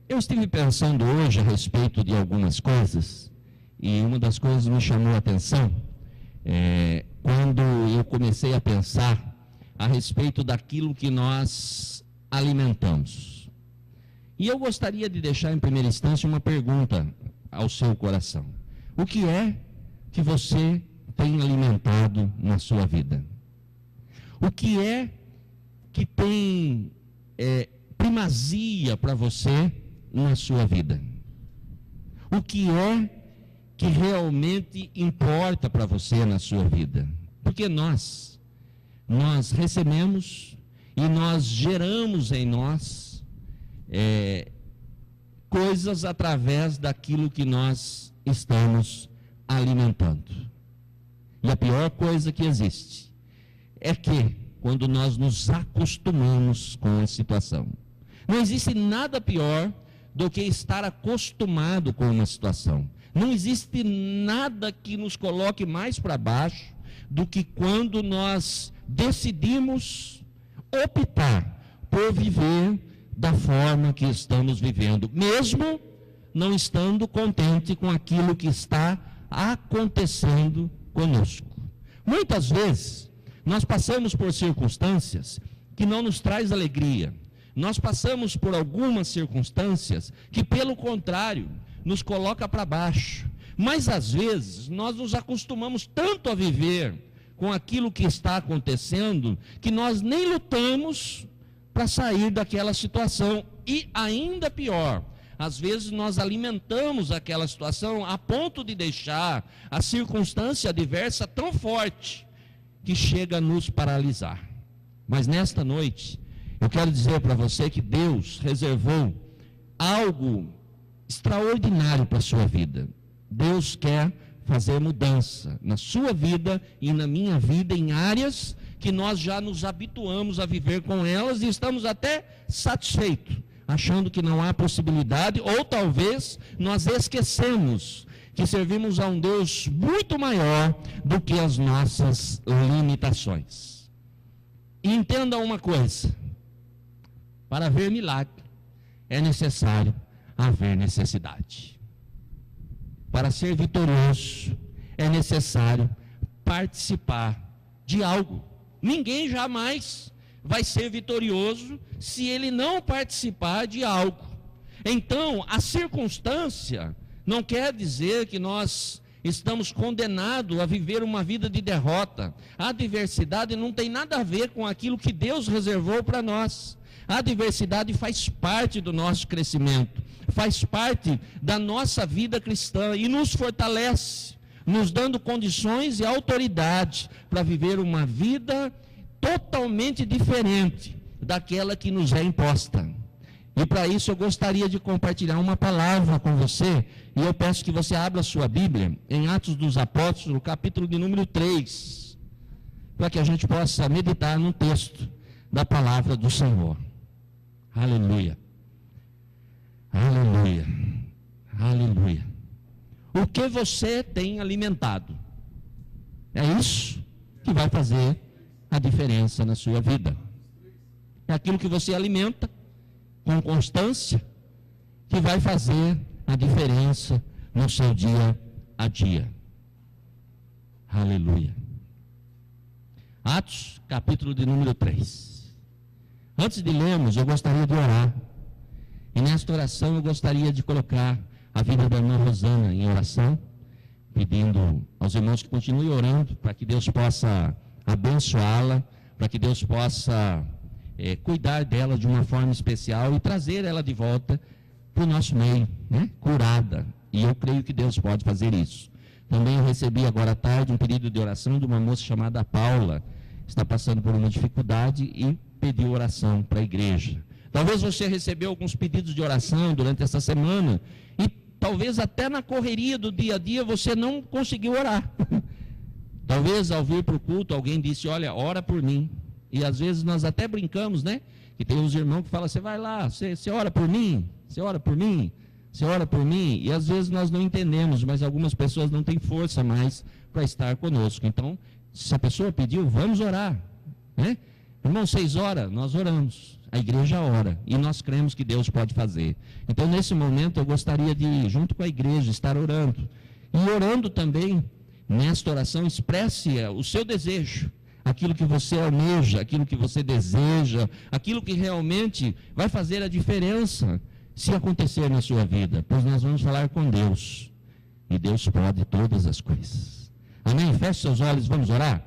Eu estive pensando hoje a respeito de algumas coisas, e uma das coisas que me chamou a atenção, quando eu comecei a pensar a respeito daquilo que nós alimentamos. E eu gostaria de deixar em primeira instância uma pergunta ao seu coração. O que é que você tem alimentado na sua vida? O que é que tem primazia para você na sua vida? O que é que realmente importa para você na sua vida? Porque nós recebemos e nós geramos em nós coisas através daquilo que nós estamos alimentando. E a pior coisa que existe é que quando nós nos acostumamos com a situação. Não existe nada pior do que estar acostumado com uma situação. Não existe nada que nos coloque mais para baixo do que quando nós decidimos optar por viver da forma que estamos vivendo, mesmo não estando contente com aquilo que está acontecendo conosco. Muitas vezes nós passamos por circunstâncias que não nos traz alegria. Nós passamos por algumas circunstâncias que, pelo contrário, nos coloca para baixo. Mas às vezes nós nos acostumamos tanto a viver com aquilo que está acontecendo que nós nem lutamos para sair daquela situação. E ainda pior, às vezes nós alimentamos aquela situação a ponto de deixar a circunstância adversa tão forte que chega a nos paralisar. Mas nesta noite, eu quero dizer para você que Deus reservou algo extraordinário para a sua vida. Deus quer fazer mudança na sua vida e na minha vida em áreas que nós já nos habituamos a viver com elas e estamos até satisfeitos, achando que não há possibilidade, ou talvez nós esquecemos que servimos a um Deus muito maior do que as nossas limitações. E entenda uma coisa: para haver milagre é necessário haver necessidade. Para ser vitorioso é necessário participar de algo. Ninguém jamais vai ser vitorioso se ele não participar de algo. Então, a circunstância não quer dizer que nós estamos condenados a viver uma vida de derrota. A adversidade não tem nada a ver com aquilo que Deus reservou para nós. A adversidade faz parte do nosso crescimento, faz parte da nossa vida cristã e nos fortalece, nos dando condições e autoridade para viver uma vida totalmente diferente daquela que nos é imposta. E para isso eu gostaria de compartilhar uma palavra com você, e eu peço que você abra a sua Bíblia em Atos dos Apóstolos, no capítulo de número 3, para que a gente possa meditar no texto da palavra do Senhor. Aleluia, aleluia, aleluia. O que você tem alimentado? É isso que vai fazer a diferença na sua vida. É aquilo que você alimenta com constância que vai fazer a diferença no seu dia a dia. Aleluia. Atos, capítulo de número 3. Antes de lermos, eu gostaria de orar. E nesta oração eu gostaria de colocar a vida da irmã Rosana em oração, pedindo aos irmãos que continuem orando para que Deus possa abençoá-la, para que Deus possa cuidar dela de uma forma especial e trazer ela de volta para o nosso meio, né? Curada. E eu creio que Deus pode fazer isso. Também eu recebi agora à tarde um pedido de oração de uma moça chamada Paula, está passando por uma dificuldade e pediu oração para a igreja. Talvez você recebeu alguns pedidos de oração durante essa semana e talvez até na correria do dia a dia você não conseguiu orar. Talvez ao vir para o culto alguém disse: olha, ora por mim. E às vezes nós até brincamos, né? Que tem uns irmãos que falam: você vai lá, você ora por mim, você ora por mim, você ora por mim. E às vezes nós não entendemos, mas algumas pessoas não têm força mais para estar conosco. Então, se a pessoa pediu, vamos orar, né? Irmão, 6 horas, nós oramos. A igreja ora, e nós cremos que Deus pode fazer. Então, nesse momento, eu gostaria de, junto com a igreja, estar orando. E orando também, nesta oração, expresse o seu desejo, aquilo que você almeja, aquilo que você deseja, aquilo que realmente vai fazer a diferença, se acontecer na sua vida. Pois nós vamos falar com Deus, e Deus pode todas as coisas. Amém? Feche seus olhos, vamos orar?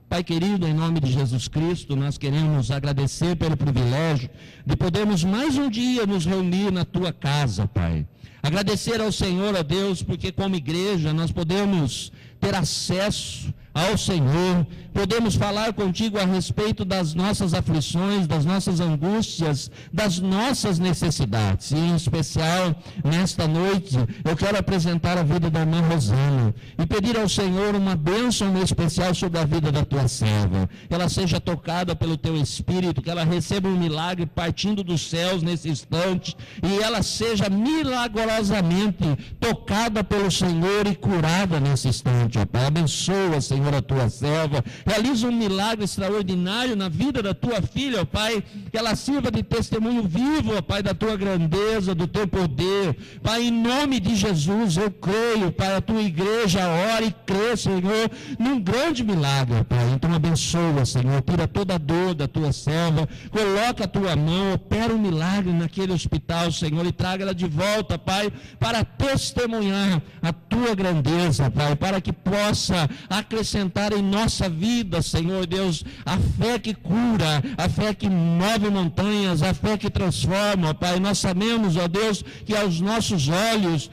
Pai querido, em nome de Jesus Cristo, nós queremos agradecer pelo privilégio de podermos mais um dia nos reunir na Tua casa, Pai. Agradecer ao Senhor, ó Deus, porque como igreja nós podemos ter acesso ao Senhor, podemos falar contigo a respeito das nossas aflições, das nossas angústias, das nossas necessidades. E em especial, nesta noite, eu quero apresentar a vida da irmã Rosana e pedir ao Senhor uma bênção especial sobre a vida da tua serva. Que ela seja tocada pelo teu Espírito, que ela receba um milagre partindo dos céus nesse instante e ela seja milagrosamente tocada pelo Senhor e curada nesse instante, ó Pai. Abençoa, Senhor, a tua serva, realiza um milagre extraordinário na vida da tua filha, ó Pai, que ela sirva de testemunho vivo, ó Pai, da tua grandeza, do teu poder, Pai, em nome de Jesus, eu creio, Pai, a tua igreja ora e crê, Senhor, num grande milagre, ó Pai, então abençoa, Senhor, tira toda a dor da tua serva, coloca a tua mão, opera um milagre naquele hospital, Senhor, e traga ela de volta, Pai, para testemunhar a tua grandeza, Pai, para que possa acrescentar em nossa vida, Senhor Deus, a fé que cura, a fé que move montanhas, a fé que transforma, Pai. Nós sabemos, ó Deus, que aos nossos olhos,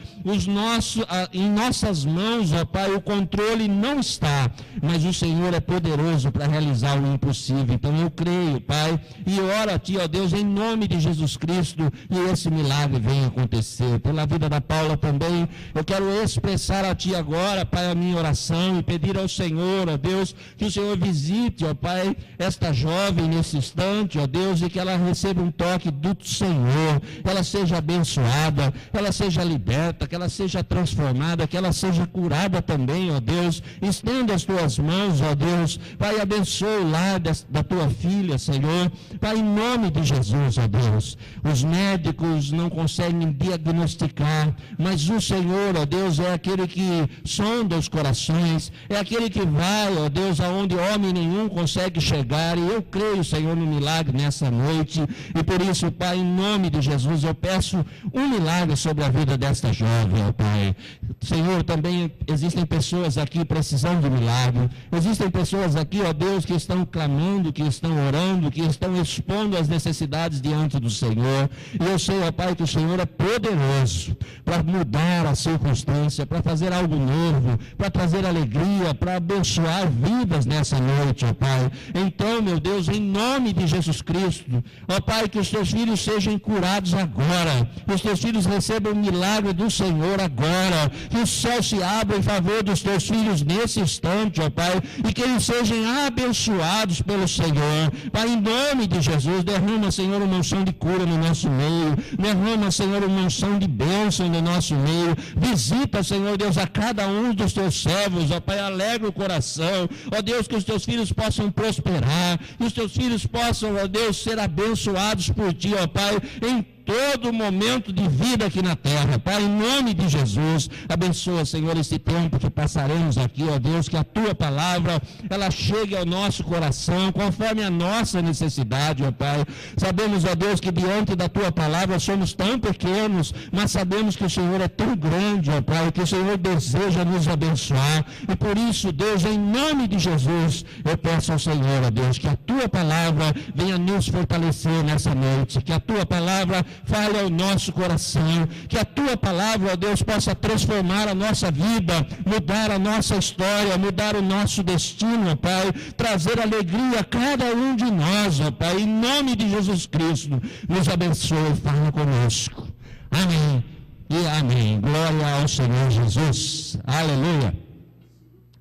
em nossas mãos, ó Pai, o controle não está, mas o Senhor é poderoso para realizar o impossível. Então eu creio, Pai, e oro a Ti, ó Deus, em nome de Jesus Cristo, e esse milagre venha acontecer. Pela vida da Paula também, eu quero expressar a Ti agora, Pai, a minha oração e pedir ao Senhor, ó Deus, que o Senhor visite, ó Pai, esta jovem nesse instante, ó Deus, e que ela receba um toque do Senhor, que ela seja abençoada, que ela seja liberta, que ela seja transformada, que ela seja curada também, ó Deus. Estenda as tuas mãos, ó Deus, Pai, abençoa o lar da tua filha, Senhor, Pai, em nome de Jesus, ó Deus. Os médicos não conseguem diagnosticar, mas o Senhor, ó Deus, é aquele que sonda os corações, é aquele que vai, ó Deus, aonde homem nenhum consegue chegar, e eu creio, Senhor, no milagre nessa noite, e por isso, Pai, em nome de Jesus, eu peço um milagre sobre a vida desta jovem, ó Pai. Senhor, também existem pessoas aqui precisando de milagre, existem pessoas aqui, ó Deus, que estão clamando, que estão orando, que estão expondo as necessidades diante do Senhor, e eu sei, ó Pai, que o Senhor é poderoso para mudar a circunstância, para fazer algo novo, para trazer alegria, para abençoar vidas nessa noite, ó Pai. Então, meu Deus, em nome de Jesus Cristo, ó Pai, que os teus filhos sejam curados agora, que os teus filhos recebam o milagre do Senhor agora, que o céu se abra em favor dos teus filhos nesse instante, ó Pai, e que eles sejam abençoados pelo Senhor. Pai, em nome de Jesus, derrama, Senhor, uma unção de cura no nosso meio, derrama, Senhor, uma unção de bênção no nosso meio, visita, Senhor Deus, a cada um dos teus servos, ó Pai, alegra o coração, ó Deus, que os teus filhos possam prosperar, que os teus filhos possam, ó Deus, ser abençoados por Ti, ó Pai, em todo momento de vida aqui na terra. Pai, em nome de Jesus, abençoa, Senhor, esse tempo que passaremos aqui, ó Deus, que a Tua palavra, ela chegue ao nosso coração, conforme a nossa necessidade, ó Pai. Sabemos, ó Deus, que diante da Tua palavra somos tão pequenos, mas sabemos que o Senhor é tão grande, ó Pai, que o Senhor deseja nos abençoar, e por isso, Deus, em nome de Jesus, eu peço ao Senhor, ó Deus, que a Tua palavra venha nos fortalecer nessa noite, que a Tua palavra fale ao nosso coração, que a Tua palavra, ó Deus, possa transformar a nossa vida, mudar a nossa história, mudar o nosso destino, ó Pai, trazer alegria a cada um de nós, ó Pai, em nome de Jesus Cristo, nos abençoe, fala conosco. Amém e amém. Glória ao Senhor Jesus. Aleluia.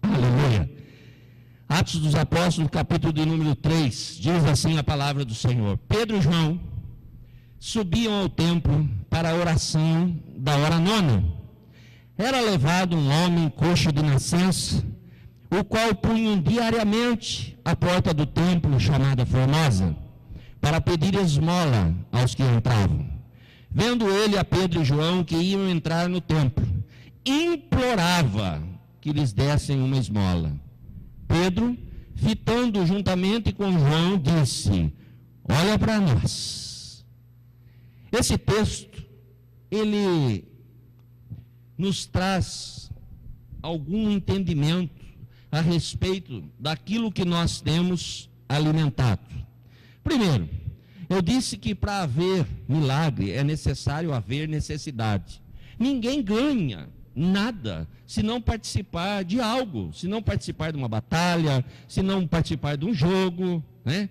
Aleluia. Atos dos Apóstolos, capítulo de número 3, diz assim a palavra do Senhor. Pedro e João subiam ao templo para a oração da hora nona. Era levado um homem coxo de nascença, o qual punham diariamente à porta do templo chamada Formosa, para pedir esmola aos que entravam. Vendo ele a Pedro e João que iam entrar no templo, implorava que lhes dessem uma esmola. Pedro, fitando juntamente com João, disse: olha para nós. Esse texto, ele nos traz algum entendimento a respeito daquilo que nós temos alimentado. Primeiro, eu disse que para haver milagre é necessário haver necessidade. Ninguém ganha nada se não participar de algo, se não participar de uma batalha, se não participar de um jogo, né?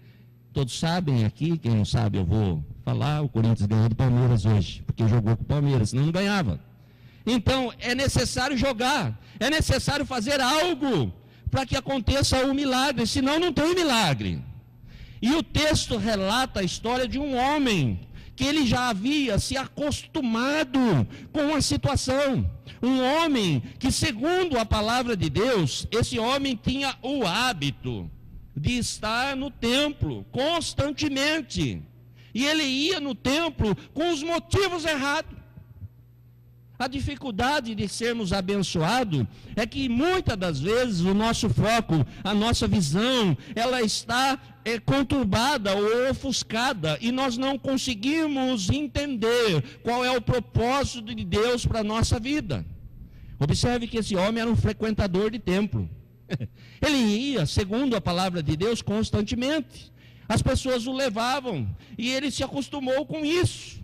Todos sabem aqui, quem não sabe eu vou falar, o Corinthians ganhou do Palmeiras hoje, porque jogou com o Palmeiras, senão não ganhava. Então, é necessário jogar, é necessário fazer algo para que aconteça o milagre, senão não tem milagre. E o texto relata a história de um homem que ele já havia se acostumado com a situação. Um homem que, segundo a palavra de Deus, esse homem tinha o hábito de estar no templo constantemente. E ele ia no templo com os motivos errados. A dificuldade de sermos abençoados é que muitas das vezes o nosso foco, a nossa visão, ela está conturbada ou ofuscada e nós não conseguimos entender qual é o propósito de Deus para a nossa vida. Observe que esse homem era um frequentador de templo. Ele ia, segundo a palavra de Deus, constantemente. As pessoas o levavam e ele se acostumou com isso.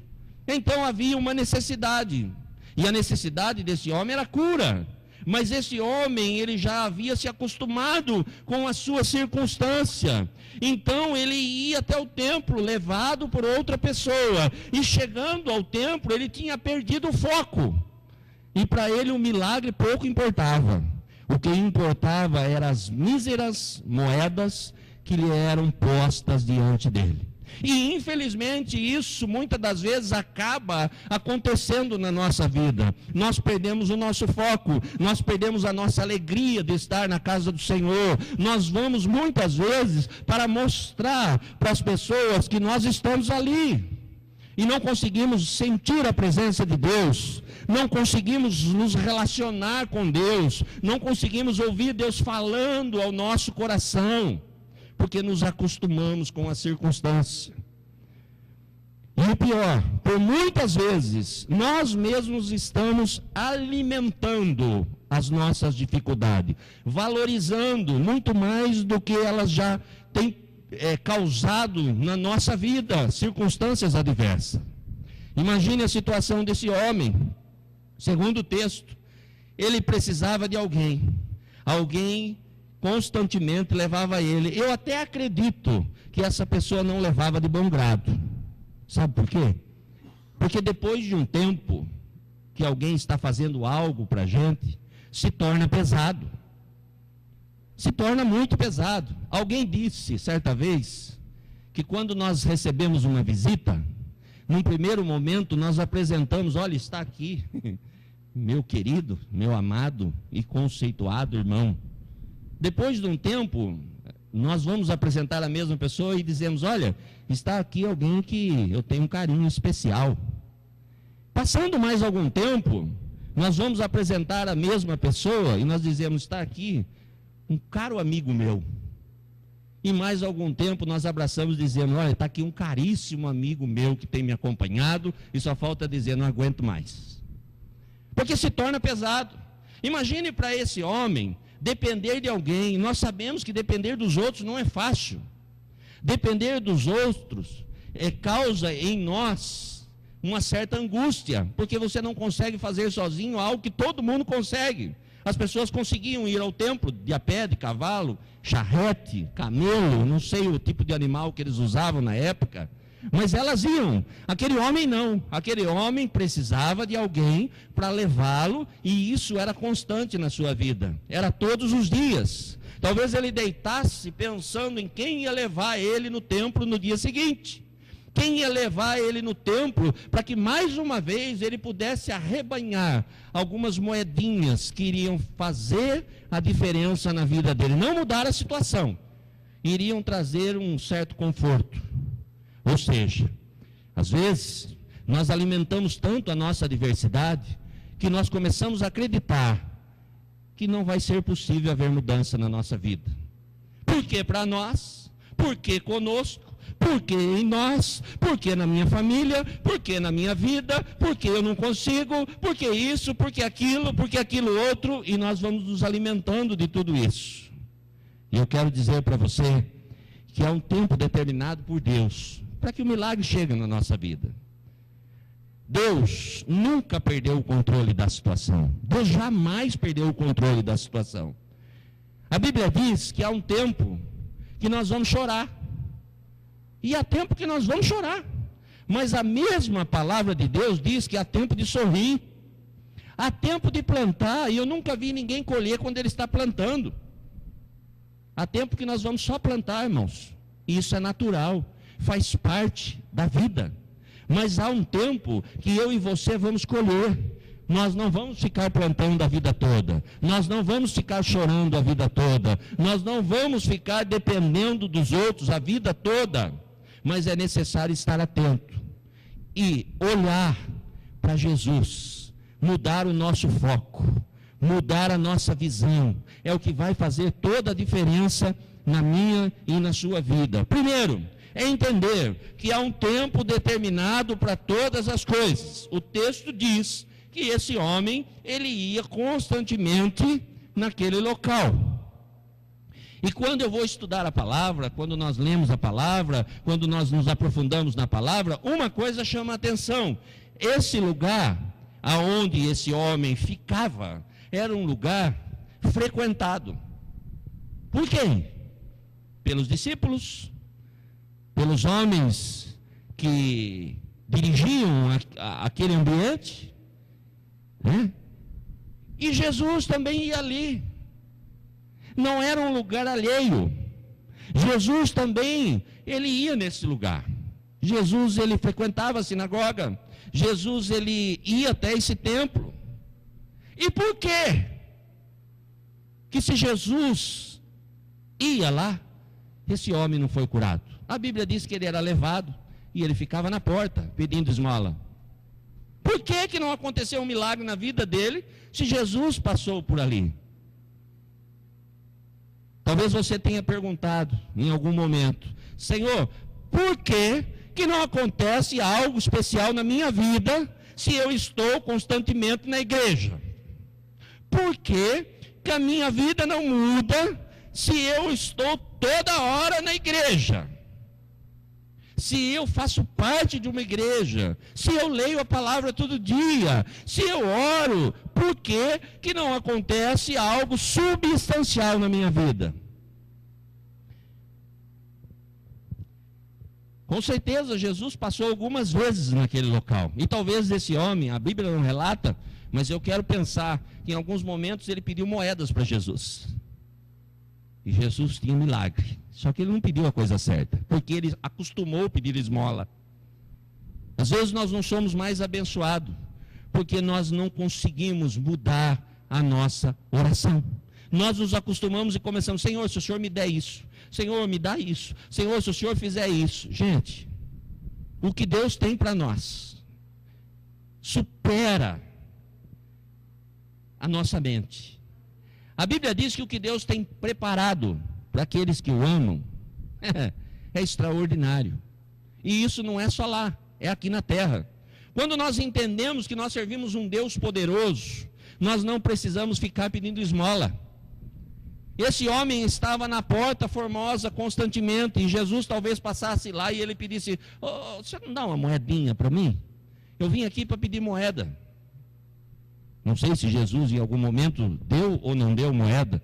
Então havia uma necessidade. E a necessidade desse homem era cura. Mas esse homem, ele já havia se acostumado com a sua circunstância. Então ele ia até o templo, levado por outra pessoa. E chegando ao templo, ele tinha perdido o foco. E para ele o milagre pouco importava. O que importava eram as míseras moedas que lhe eram postas diante dele. E infelizmente isso muitas das vezes acaba acontecendo na nossa vida. Nós perdemos o nosso foco, nós perdemos a nossa alegria de estar na casa do Senhor. Nós vamos muitas vezes para mostrar para as pessoas que nós estamos ali. E não conseguimos sentir a presença de Deus, não conseguimos nos relacionar com Deus, não conseguimos ouvir Deus falando ao nosso coração, porque nos acostumamos com a circunstância. E o pior, por muitas vezes, nós mesmos estamos alimentando as nossas dificuldades, valorizando muito mais do que elas já têm causado na nossa vida, circunstâncias adversas. Imagine a situação desse homem. Segundo o texto, ele precisava de alguém constantemente levava ele. Eu até acredito que essa pessoa não levava de bom grado. Sabe por quê? Porque depois de um tempo que alguém está fazendo algo para a gente, se torna pesado. Se torna muito pesado. Alguém disse certa vez que quando nós recebemos uma visita, num primeiro momento nós apresentamos: olha, está aqui meu querido, meu amado e conceituado irmão. Depois de um tempo, nós vamos apresentar a mesma pessoa e dizemos: olha, está aqui alguém que eu tenho um carinho especial. Passando mais algum tempo, nós vamos apresentar a mesma pessoa e nós dizemos: está aqui um caro amigo meu. E mais algum tempo nós abraçamos dizendo: olha, está aqui um caríssimo amigo meu que tem me acompanhado, e só falta dizer: não aguento mais. Porque se torna pesado. Imagine para esse homem depender de alguém. Nós sabemos que depender dos outros não é fácil. Depender dos outros causa em nós uma certa angústia, porque você não consegue fazer sozinho algo que todo mundo consegue. As pessoas conseguiam ir ao templo de a pé, de cavalo, charrete, camelo, não sei o tipo de animal que eles usavam na época, mas elas iam. Aquele homem não. Aquele homem precisava de alguém para levá-lo, e isso era constante na sua vida. Era todos os dias. Talvez ele deitasse pensando em quem ia levar ele no templo no dia seguinte. Quem ia levar ele no templo para que mais uma vez ele pudesse arrebanhar algumas moedinhas que iriam fazer a diferença na vida dele. Não mudar a situação, iriam trazer um certo conforto. Ou seja, às vezes, nós alimentamos tanto a nossa adversidade, que nós começamos a acreditar que não vai ser possível haver mudança na nossa vida. Por que para nós? Por que conosco? Por que em nós? Por que na minha família? Por que na minha vida? Por que eu não consigo? Por que isso? Por que aquilo? Por que aquilo outro? E nós vamos nos alimentando de tudo isso. E eu quero dizer para você que há um tempo determinado por Deus para que o milagre chegue na nossa vida. Deus nunca perdeu o controle da situação. Deus jamais perdeu o controle da situação. A Bíblia diz que há um tempo que nós vamos chorar. E há tempo que nós vamos chorar. Mas a mesma palavra de Deus diz que há tempo de sorrir. Há tempo de plantar. E eu nunca vi ninguém colher quando ele está plantando. Há tempo que nós vamos só plantar, irmãos. E isso é natural. Faz parte da vida. Mas há um tempo que eu e você vamos colher. Nós não vamos ficar plantando a vida toda. Nós não vamos ficar chorando a vida toda. Nós não vamos ficar dependendo dos outros a vida toda. Mas é necessário estar atento e olhar para Jesus, mudar o nosso foco, mudar a nossa visão. É o que vai fazer toda a diferença na minha e na sua vida. Primeiro, é entender que há um tempo determinado para todas as coisas. O texto diz que esse homem, ele ia constantemente naquele local. E quando eu vou estudar a palavra, quando nós lemos a palavra, quando nós nos aprofundamos na palavra, uma coisa chama a atenção. Esse lugar aonde esse homem ficava, era um lugar frequentado. Por quem? Pelos discípulos, pelos homens que dirigiam aquele ambiente, né? E Jesus também ia ali. Não era um lugar alheio. Jesus também, ele ia nesse lugar. Jesus, ele frequentava a sinagoga. Jesus, ele ia até esse templo. E por quê? Que se Jesus ia lá, esse homem não foi curado. A Bíblia diz que ele era levado e ele ficava na porta pedindo esmola. Por que não aconteceu um milagre na vida dele se Jesus passou por ali? Talvez você tenha perguntado em algum momento: Senhor, por que não acontece algo especial na minha vida se eu estou constantemente na igreja? Por que a minha vida não muda se eu estou toda hora na igreja? Se eu faço parte de uma igreja, se eu leio a palavra todo dia, se eu oro, por que não acontece algo substancial na minha vida? Com certeza Jesus passou algumas vezes naquele local. E talvez esse homem, a Bíblia não relata, mas eu quero pensar que em alguns momentos ele pediu moedas para Jesus. E Jesus tinha um milagre. Só que ele não pediu a coisa certa, porque ele acostumou a pedir esmola. Às vezes nós não somos mais abençoados, porque nós não conseguimos mudar a nossa oração. Nós nos acostumamos e começamos: Senhor, se o Senhor me der isso, Senhor, me dá isso, Senhor, se o Senhor fizer isso. Gente, o que Deus tem para nós supera a nossa mente. A Bíblia diz que o que Deus tem preparado para aqueles que o amam é extraordinário. E isso não é só lá, é aqui na terra. Quando nós entendemos que nós servimos um Deus poderoso, nós não precisamos ficar pedindo esmola. Esse homem estava na porta formosa constantemente, e Jesus talvez passasse lá e ele pedisse: você não dá uma moedinha para mim? Eu vim aqui para pedir moeda. Não sei se Jesus em algum momento deu ou não deu moeda.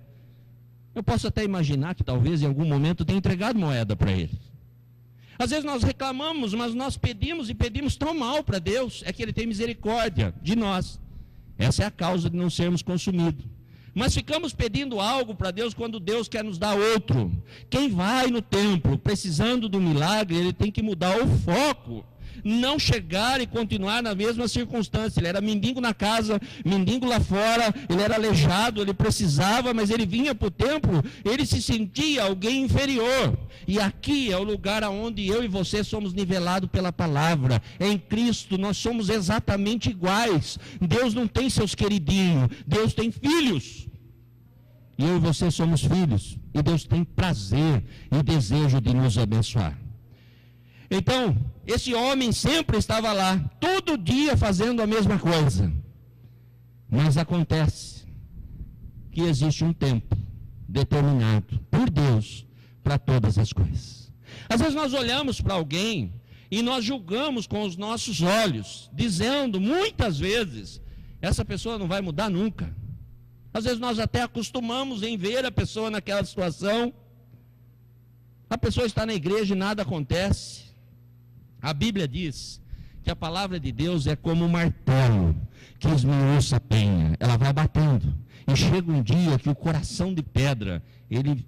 Eu posso até imaginar que talvez em algum momento tenha entregado moeda para ele. Às vezes nós reclamamos, mas nós pedimos e pedimos tão mal para Deus, é que Ele tem misericórdia de nós. Essa é a causa de não sermos consumidos. Mas ficamos pedindo algo para Deus quando Deus quer nos dar outro. Quem vai no templo precisando do milagre, ele tem que mudar o foco. não chegar e continuar na mesma circunstância. Ele era mendigo na casa, mendigo lá fora, ele era aleijado, ele precisava, mas ele vinha para o templo, ele se sentia alguém inferior. E aqui é o lugar onde eu e você somos nivelados pela palavra. Em Cristo nós somos exatamente iguais. Deus não tem seus queridinhos, Deus tem filhos. E eu e você somos filhos. E Deus tem prazer e desejo de nos abençoar. Então, esse homem sempre estava lá, todo dia fazendo a mesma coisa. Mas acontece que existe um tempo determinado por Deus para todas as coisas. Às vezes nós olhamos para alguém e nós julgamos com os nossos olhos, dizendo muitas vezes, essa pessoa não vai mudar nunca. Às vezes nós até acostumamos em ver a pessoa naquela situação. A pessoa está na igreja e nada acontece. A Bíblia diz que a palavra de Deus é como um martelo que esmiuça a penha. Ela vai batendo. E chega um dia que o coração de pedra, ele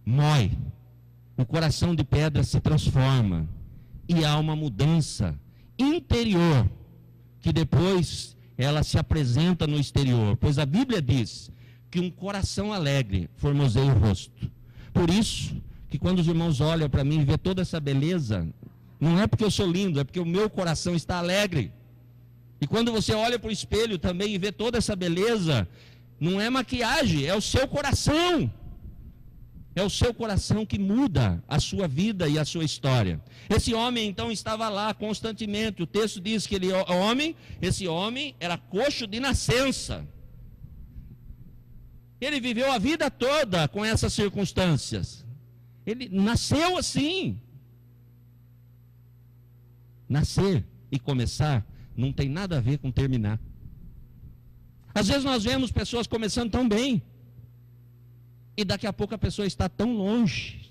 mói. O coração de pedra se transforma. E há uma mudança interior, que depois ela se apresenta no exterior. Pois a Bíblia diz que um coração alegre formoseia o rosto. Por isso que quando os irmãos olham para mim e vê toda essa beleza, não é porque eu sou lindo, é porque o meu coração está alegre. E quando você olha para o espelho também e vê toda essa beleza, não é maquiagem, é o seu coração. É o seu coração que muda a sua vida e a sua história. Esse homem então estava lá constantemente. O texto diz que esse homem era coxo de nascença. Ele viveu a vida toda com essas circunstâncias. Ele nasceu assim. Nascer e começar não tem nada a ver com terminar. Às vezes nós vemos pessoas começando tão bem, e daqui a pouco a pessoa está tão longe.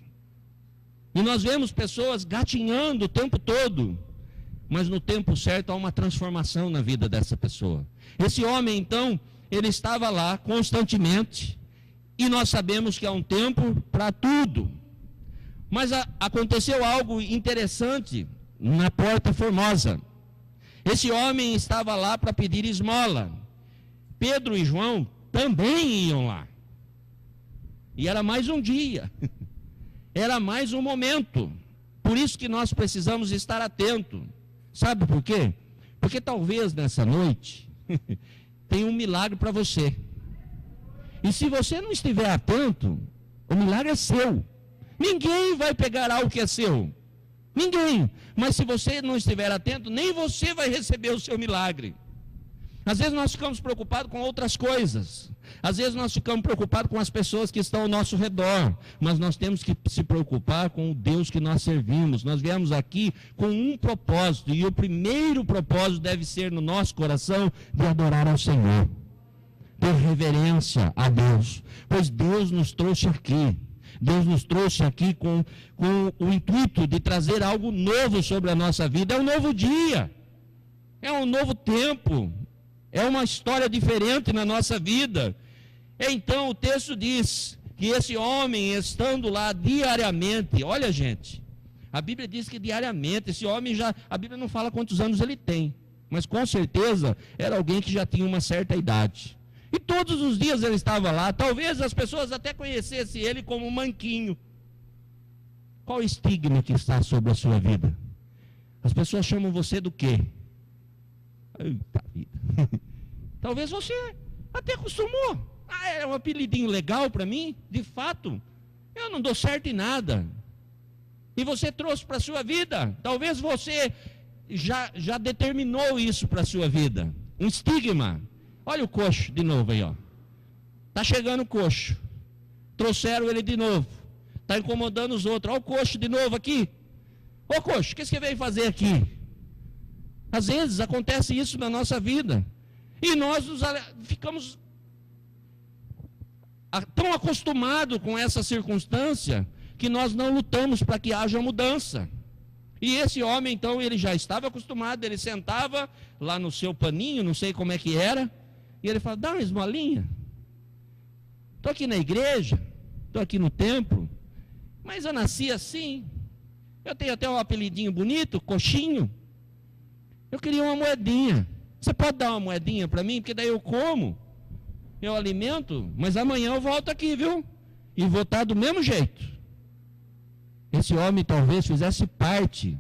E nós vemos pessoas gatinhando o tempo todo, mas no tempo certo há uma transformação na vida dessa pessoa. Esse homem então, ele estava lá constantemente, e nós sabemos que há um tempo para tudo. Mas aconteceu algo interessante na Porta Formosa. Esse homem estava lá para pedir esmola. Pedro e João também iam lá. E era mais um dia. Era mais um momento. Por isso que nós precisamos estar atentos. Sabe por quê? Porque talvez nessa noite tenha um milagre para você. E se você não estiver atento, o milagre é seu. Ninguém vai pegar algo que é seu. Ninguém. Mas se você não estiver atento, nem você vai receber o seu milagre. Às vezes nós ficamos preocupados com outras coisas. Às vezes nós ficamos preocupados com as pessoas que estão ao nosso redor. Mas nós temos que se preocupar com o Deus que nós servimos. Nós viemos aqui com um propósito. E o primeiro propósito deve ser no nosso coração de adorar ao Senhor. Ter reverência a Deus. Pois Deus nos trouxe aqui. Deus nos trouxe aqui com o intuito de trazer algo novo sobre a nossa vida. É um novo dia. É um novo tempo. É uma história diferente na nossa vida. Então o texto diz que esse homem, estando lá diariamente, olha gente, a Bíblia diz que diariamente, esse homem a Bíblia não fala quantos anos ele tem, mas com certeza era alguém que já tinha uma certa idade. E todos os dias ele estava lá, talvez as pessoas até conhecessem ele como um manquinho. Qual o estigma que está sobre a sua vida? As pessoas chamam você do quê? Eita vida. Talvez você até acostumou. É um apelidinho legal para mim. De fato, eu não dou certo em nada. E você trouxe para a sua vida. Talvez você já determinou isso para a sua vida. Um estigma. Olha o coxo de novo aí, ó. Está chegando o coxo. Trouxeram ele de novo. Está incomodando os outros. Olha o coxo de novo aqui. Ô coxo, o que você veio fazer aqui? Às vezes acontece isso na nossa vida. E nós ficamos tão acostumados com essa circunstância que nós não lutamos para que haja mudança. E esse homem, então, ele já estava acostumado, ele sentava lá no seu paninho, não sei como é que era, e ele fala, dá uma esmolinha. Estou aqui na igreja, estou aqui no templo, mas eu nasci assim. Eu tenho até um apelidinho bonito, coxinho. Eu queria uma moedinha. Você pode dar uma moedinha para mim? Porque daí eu como, eu alimento, mas amanhã eu volto aqui, viu? E vou estar do mesmo jeito. Esse homem talvez fizesse parte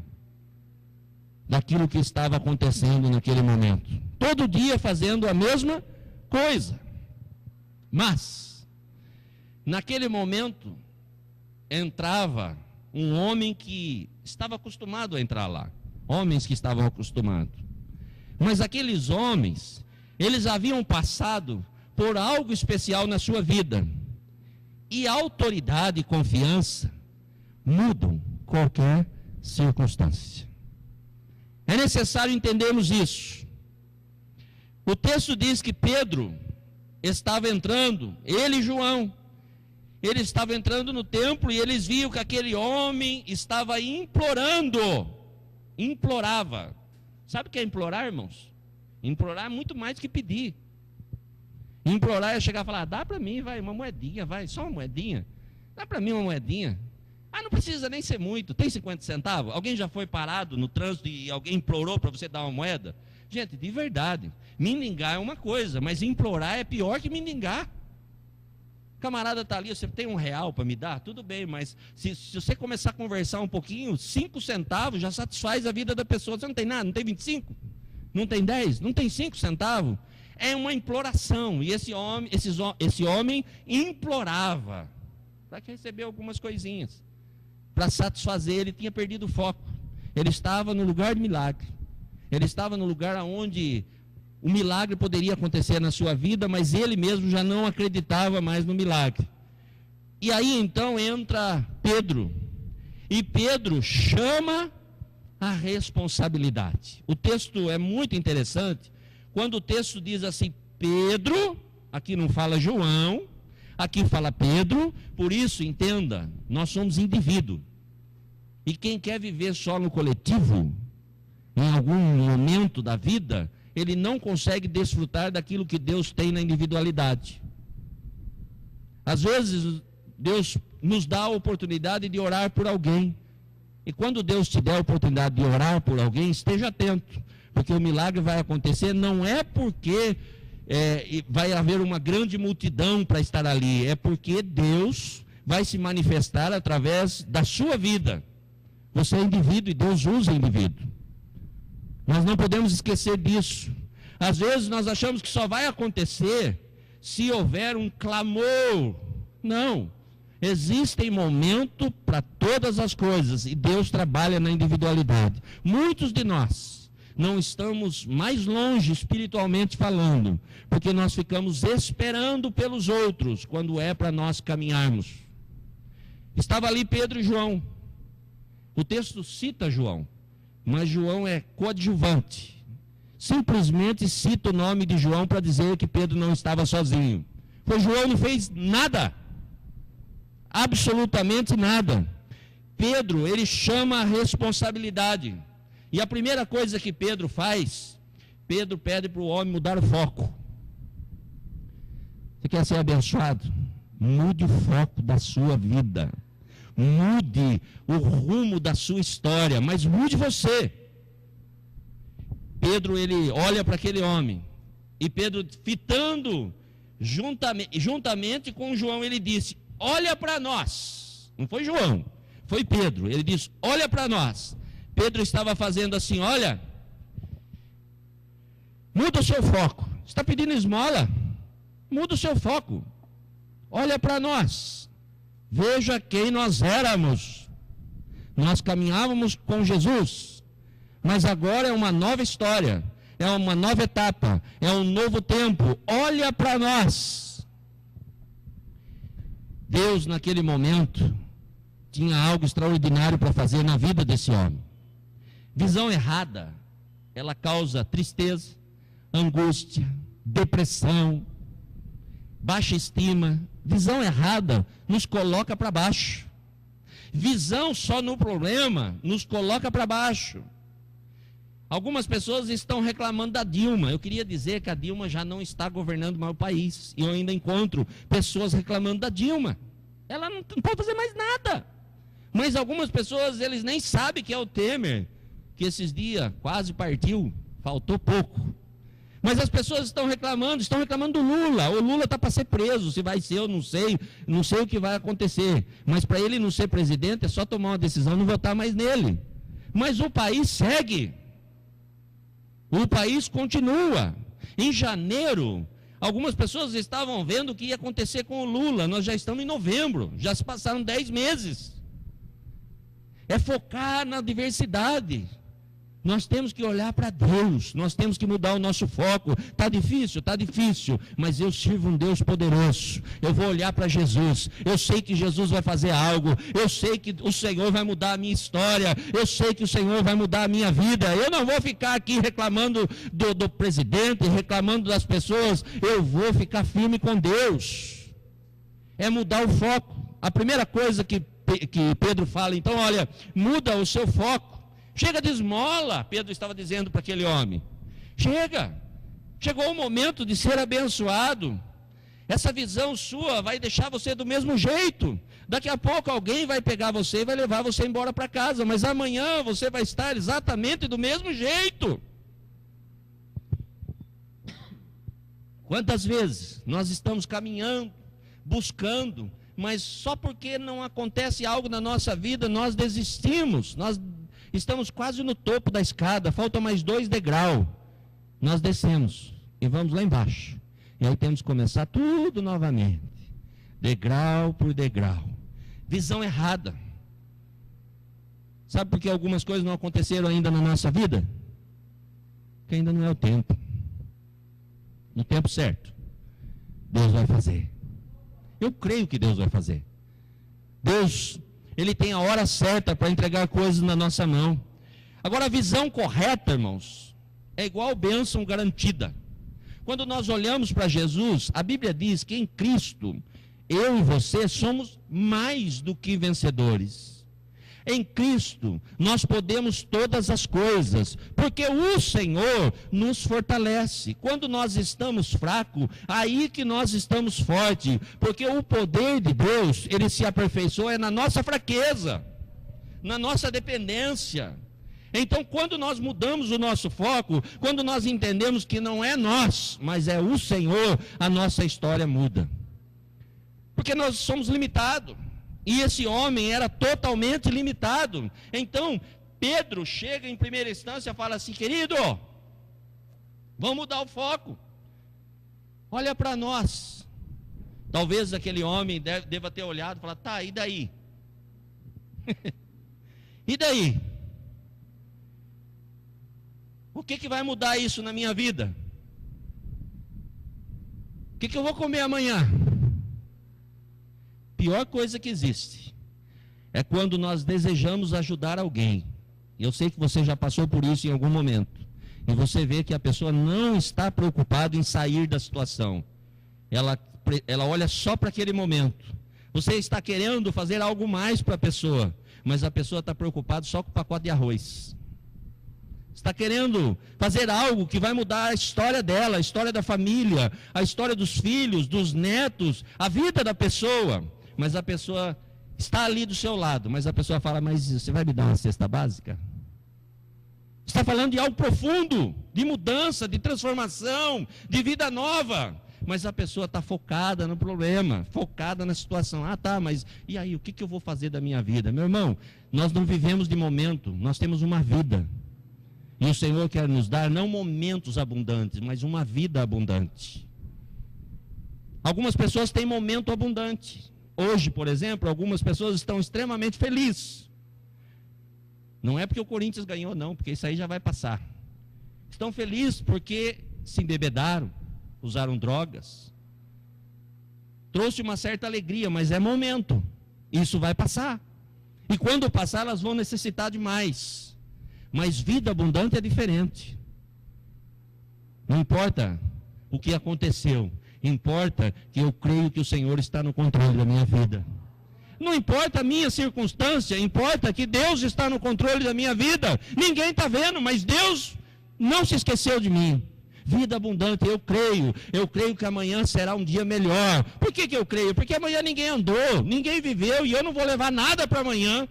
daquilo que estava acontecendo naquele momento. Todo dia fazendo a mesma coisa. Mas, naquele momento, entrava um homem que estava acostumado a entrar lá. Homens que estavam acostumados. Mas aqueles homens, eles haviam passado por algo especial na sua vida. E autoridade e confiança mudam qualquer circunstância. É necessário entendermos isso. O texto diz que Pedro estava entrando, ele e João, ele estava entrando no templo e eles viam que aquele homem estava implorava. Sabe o que é implorar, irmãos? Implorar é muito mais do que pedir. Implorar é chegar e falar, dá para mim, vai, uma moedinha, vai, só uma moedinha. Dá para mim uma moedinha. Ah, não precisa nem ser muito, tem 50 centavos? Alguém já foi parado no trânsito e alguém implorou para você dar uma moeda? Gente, de verdade, mendigar é uma coisa, mas implorar é pior que mendigar. Camarada está ali, você tem R$1 para me dar? Tudo bem, mas se você começar a conversar um pouquinho, 5 centavos já satisfaz a vida da pessoa. Você não tem nada, não tem 25? Não tem 10? Não tem 5 centavos? É uma imploração. E esse homem implorava para receber algumas coisinhas. Para satisfazer, ele tinha perdido o foco. Ele estava no lugar de milagre. Ele estava no lugar onde o milagre poderia acontecer na sua vida, mas ele mesmo já não acreditava mais no milagre. E aí então entra Pedro. E Pedro chama a responsabilidade. O texto é muito interessante. Quando o texto diz assim, Pedro, aqui não fala João, aqui fala Pedro, por isso, entenda, nós somos indivíduos. E quem quer viver só no coletivo, em algum momento da vida, ele não consegue desfrutar daquilo que Deus tem na individualidade. Às vezes, Deus nos dá a oportunidade de orar por alguém. E quando Deus te der a oportunidade de orar por alguém, esteja atento. Porque o milagre vai acontecer, não é porque vai haver uma grande multidão para estar ali, é porque Deus vai se manifestar através da sua vida. Você é indivíduo e Deus usa indivíduo. Nós não podemos esquecer disso. Às vezes nós achamos que só vai acontecer se houver um clamor. Não. Existem momentos para todas as coisas e Deus trabalha na individualidade. Muitos de nós não estamos mais longe espiritualmente falando, porque nós ficamos esperando pelos outros quando é para nós caminharmos. Estava ali Pedro e João. O texto cita João, mas João é coadjuvante. Simplesmente cita o nome de João para dizer que Pedro não estava sozinho. Pois João não fez nada. Absolutamente nada. Pedro, ele chama a responsabilidade. E a primeira coisa que Pedro faz, Pedro pede para o homem mudar o foco. Você quer ser abençoado? Mude o foco da sua vida. Mude o rumo da sua história, mas mude você. Pedro, ele olha para aquele homem. E Pedro, fitando juntamente com João, ele disse, olha para nós. Não foi João, foi Pedro. Ele disse, olha para nós. Pedro estava fazendo assim, olha, muda o seu foco. Você está pedindo esmola? Muda o seu foco. Olha para nós. Veja quem nós éramos. Nós caminhávamos com Jesus. Mas agora é uma nova história. É uma nova etapa. É um novo tempo. Olha para nós. Deus, naquele momento, tinha algo extraordinário para fazer na vida desse homem. Visão errada, ela causa tristeza, angústia, depressão, baixa estima. Visão errada nos coloca para baixo. Visão só no problema nos coloca para baixo. Algumas pessoas estão reclamando da Dilma. Eu queria dizer que a Dilma já não está governando mais o país. E eu ainda encontro pessoas reclamando da Dilma. Ela não pode fazer mais nada. Mas algumas pessoas, eles nem sabem que é o Temer que esses dias quase partiu, faltou pouco. Mas as pessoas estão reclamando do Lula. O Lula está para ser preso, se vai ser eu não sei o que vai acontecer. Mas para ele não ser presidente é só tomar uma decisão, não votar mais nele. Mas o país segue. O país continua. Em janeiro, algumas pessoas estavam vendo o que ia acontecer com o Lula. Nós já estamos em novembro, já se passaram 10 meses. É focar na diversidade. Nós temos que olhar para Deus, nós temos que mudar o nosso foco. Está difícil, mas eu sirvo um Deus poderoso. Eu vou olhar para Jesus, eu sei que Jesus vai fazer algo, eu sei que o Senhor vai mudar a minha história, eu sei que o Senhor vai mudar a minha vida. Eu não vou ficar aqui reclamando do presidente, reclamando das pessoas, eu vou ficar firme com Deus. É mudar o foco. A primeira coisa que Pedro fala, então, olha, muda o seu foco. Chega de esmola, Pedro estava dizendo para aquele homem. Chegou o momento de ser abençoado. Essa visão sua vai deixar você do mesmo jeito. Daqui a pouco alguém vai pegar você e vai levar você embora para casa, mas amanhã você vai estar exatamente do mesmo jeito. Quantas vezes nós estamos caminhando, buscando, mas só porque não acontece algo na nossa vida, nós desistimos, nós estamos quase no topo da escada, faltam mais 2 degraus. Nós descemos e vamos lá embaixo. E aí temos que começar tudo novamente. Degrau por degrau. Visão errada. Sabe por que algumas coisas não aconteceram ainda na nossa vida? Porque ainda não é o tempo. No tempo certo, Deus vai fazer. Eu creio que Deus vai fazer. Deus, Ele tem a hora certa para entregar coisas na nossa mão. Agora, a visão correta, irmãos, é igual bênção garantida. Quando nós olhamos para Jesus, a Bíblia diz que em Cristo, eu e você somos mais do que vencedores. Em Cristo, nós podemos todas as coisas, porque o Senhor nos fortalece. Quando nós estamos fracos, aí que nós estamos fortes, porque o poder de Deus, Ele se aperfeiçoa na nossa fraqueza, na nossa dependência. Então, quando nós mudamos o nosso foco, quando nós entendemos que não é nós, mas é o Senhor, a nossa história muda. Porque nós somos limitados. E esse homem era totalmente limitado. Então, Pedro chega em primeira instância e fala assim: querido, vamos mudar o foco. Olha para nós. Talvez aquele homem deva ter olhado e falado: tá, e daí? E daí? O que vai mudar isso na minha vida? O que eu vou comer amanhã? Pior coisa que existe é quando nós desejamos ajudar alguém. Eu sei que você já passou por isso em algum momento. E você vê que a pessoa não está preocupada em sair da situação. Ela olha só para aquele momento. Você está querendo fazer algo mais para a pessoa, mas a pessoa está preocupada só com o pacote de arroz. Está querendo fazer algo que vai mudar a história dela, a história da família, a história dos filhos, dos netos, a vida da pessoa. Mas a pessoa está ali do seu lado, mas a pessoa fala: mas você vai me dar uma cesta básica? Está falando de algo profundo, de mudança, de transformação, de vida nova. Mas a pessoa está focada no problema, focada na situação. Ah, tá, mas e aí, o que eu vou fazer da minha vida? Meu irmão, nós não vivemos de momento, nós temos uma vida. E o Senhor quer nos dar não momentos abundantes, mas uma vida abundante. Algumas pessoas têm momento abundante. Hoje, por exemplo, algumas pessoas estão extremamente felizes. Não é porque o Corinthians ganhou, não, porque isso aí já vai passar. Estão felizes porque se embebedaram, usaram drogas. Trouxe uma certa alegria, mas é momento. Isso vai passar. E quando passar, elas vão necessitar de mais. Mas vida abundante é diferente. Não importa o que aconteceu. Importa que eu creio que o Senhor está no controle da minha vida. Não importa a minha circunstância, importa que Deus está no controle da minha vida. Ninguém está vendo, mas Deus não se esqueceu de mim. Vida abundante, eu creio que amanhã será um dia melhor. Por que eu creio? Porque amanhã ninguém andou, ninguém viveu e eu não vou levar nada para amanhã.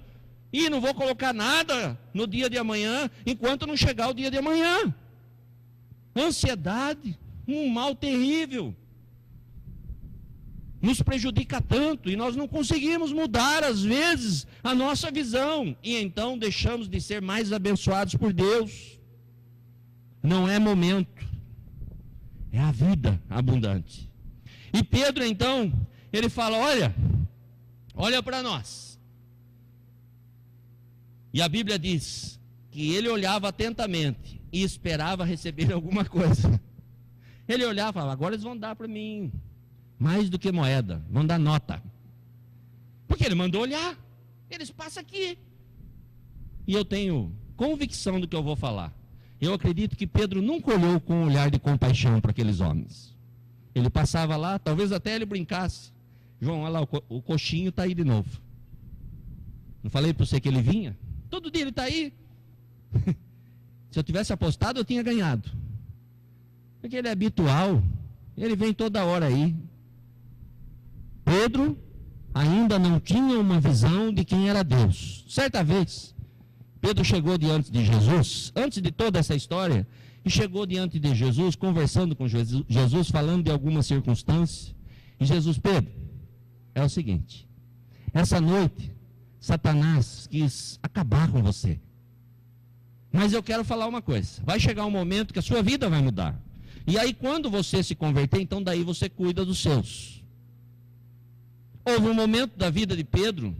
E não vou colocar nada no dia de amanhã enquanto não chegar o dia de amanhã. Ansiedade, um mal terrível, nos prejudica tanto e nós não conseguimos mudar às vezes a nossa visão e então deixamos de ser mais abençoados por Deus. Não é momento, é a vida abundante. E Pedro então, ele fala, olha para nós. E a Bíblia diz que ele olhava atentamente e esperava receber alguma coisa. Ele olhava e falava, agora eles vão dar para mim mais do que moeda, vão dar nota. Porque ele mandou olhar, eles passam aqui. E eu tenho convicção do que eu vou falar. Eu acredito que Pedro nunca olhou com um olhar de compaixão para aqueles homens. Ele passava lá, talvez até ele brincasse. João, olha lá, o coxinho está aí de novo. Não falei para você que ele vinha? Todo dia ele está aí. Se eu tivesse apostado, eu tinha ganhado. Porque ele é habitual, ele vem toda hora aí. Pedro ainda não tinha uma visão de quem era Deus. Certa vez, Pedro chegou diante de Jesus, antes de toda essa história, e chegou diante de Jesus, conversando com Jesus, falando de alguma circunstância. E Jesus, Pedro, é o seguinte, essa noite, Satanás quis acabar com você. Mas eu quero falar uma coisa, vai chegar um momento que a sua vida vai mudar. E aí quando você se converter, então daí você cuida dos seus. Houve um momento da vida de Pedro,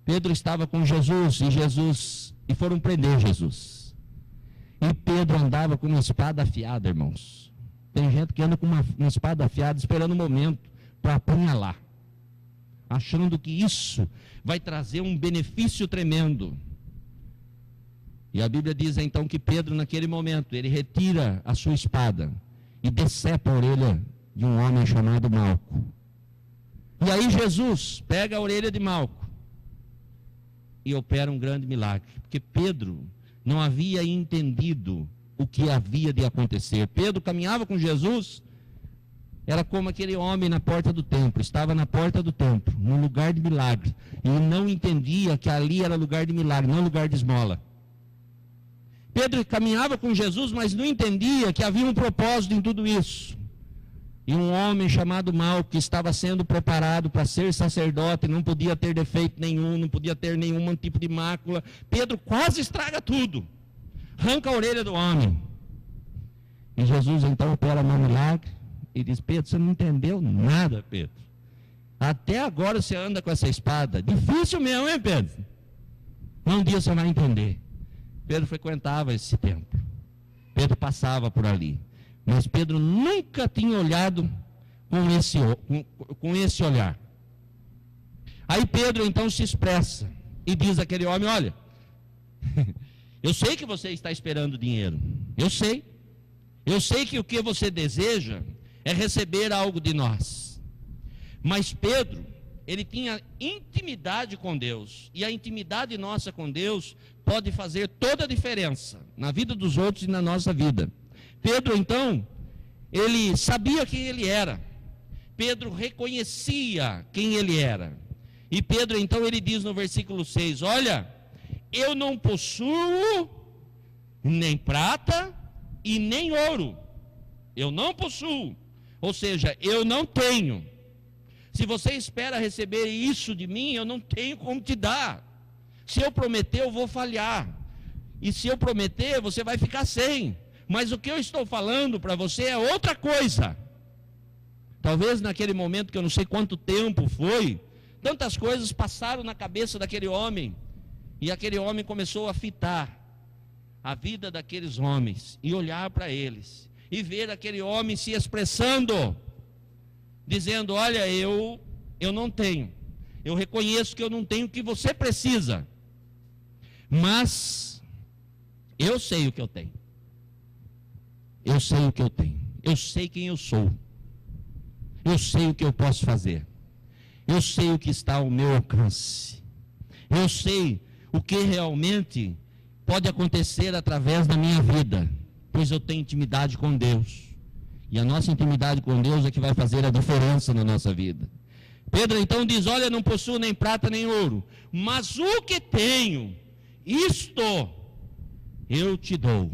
Pedro estava com Jesus, e foram prender Jesus. E Pedro andava com uma espada afiada, irmãos. Tem gente que anda com uma espada afiada, esperando o momento para apunhalar, achando que isso vai trazer um benefício tremendo. E a Bíblia diz então que Pedro, naquele momento, ele retira a sua espada e decepa a orelha de um homem chamado Malco. E aí Jesus pega a orelha de Malco e opera um grande milagre, porque Pedro não havia entendido o que havia de acontecer. Pedro caminhava com Jesus, era como aquele homem na porta do templo, estava na porta do templo, num lugar de milagre, e não entendia que ali era lugar de milagre, não lugar de esmola. Pedro caminhava com Jesus, mas não entendia que havia um propósito em tudo isso. E um homem chamado Malco, que estava sendo preparado para ser sacerdote, não podia ter defeito nenhum, não podia ter nenhum tipo de mácula. Pedro quase estraga tudo, arranca a orelha do homem. E Jesus então opera um milagre e diz, Pedro, você não entendeu nada, Pedro. Até agora você anda com essa espada, difícil mesmo, hein, Pedro? Um dia você vai entender. Pedro frequentava esse templo, Pedro passava por ali, mas Pedro nunca tinha olhado com esse olhar. Aí Pedro então se expressa e diz àquele homem, olha, eu sei que você está esperando dinheiro, eu sei que o que você deseja é receber algo de nós, mas Pedro, ele tinha intimidade com Deus, e a intimidade nossa com Deus pode fazer toda a diferença na vida dos outros e na nossa vida. Pedro então, ele sabia quem ele era, Pedro reconhecia quem ele era, e Pedro então ele diz no versículo 6, olha, eu não possuo nem prata e nem ouro, eu não possuo, ou seja, eu não tenho. Se você espera receber isso de mim, eu não tenho como te dar. Se eu prometer, eu vou falhar. E se eu prometer, você vai ficar sem. Mas o que eu estou falando para você é outra coisa. Talvez naquele momento, que eu não sei quanto tempo foi, tantas coisas passaram na cabeça daquele homem. E aquele homem começou a fitar a vida daqueles homens e olhar para eles. E ver aquele homem se expressando, dizendo, olha, eu não tenho, eu reconheço que eu não tenho o que você precisa, mas eu sei o que eu tenho, eu sei o que eu tenho, eu sei quem eu sou, eu sei o que eu posso fazer, eu sei o que está ao meu alcance, eu sei o que realmente pode acontecer através da minha vida, pois eu tenho intimidade com Deus. E a nossa intimidade com Deus é que vai fazer a diferença na nossa vida. Pedro então diz: olha, não possuo nem prata nem ouro, mas o que tenho, isto eu te dou.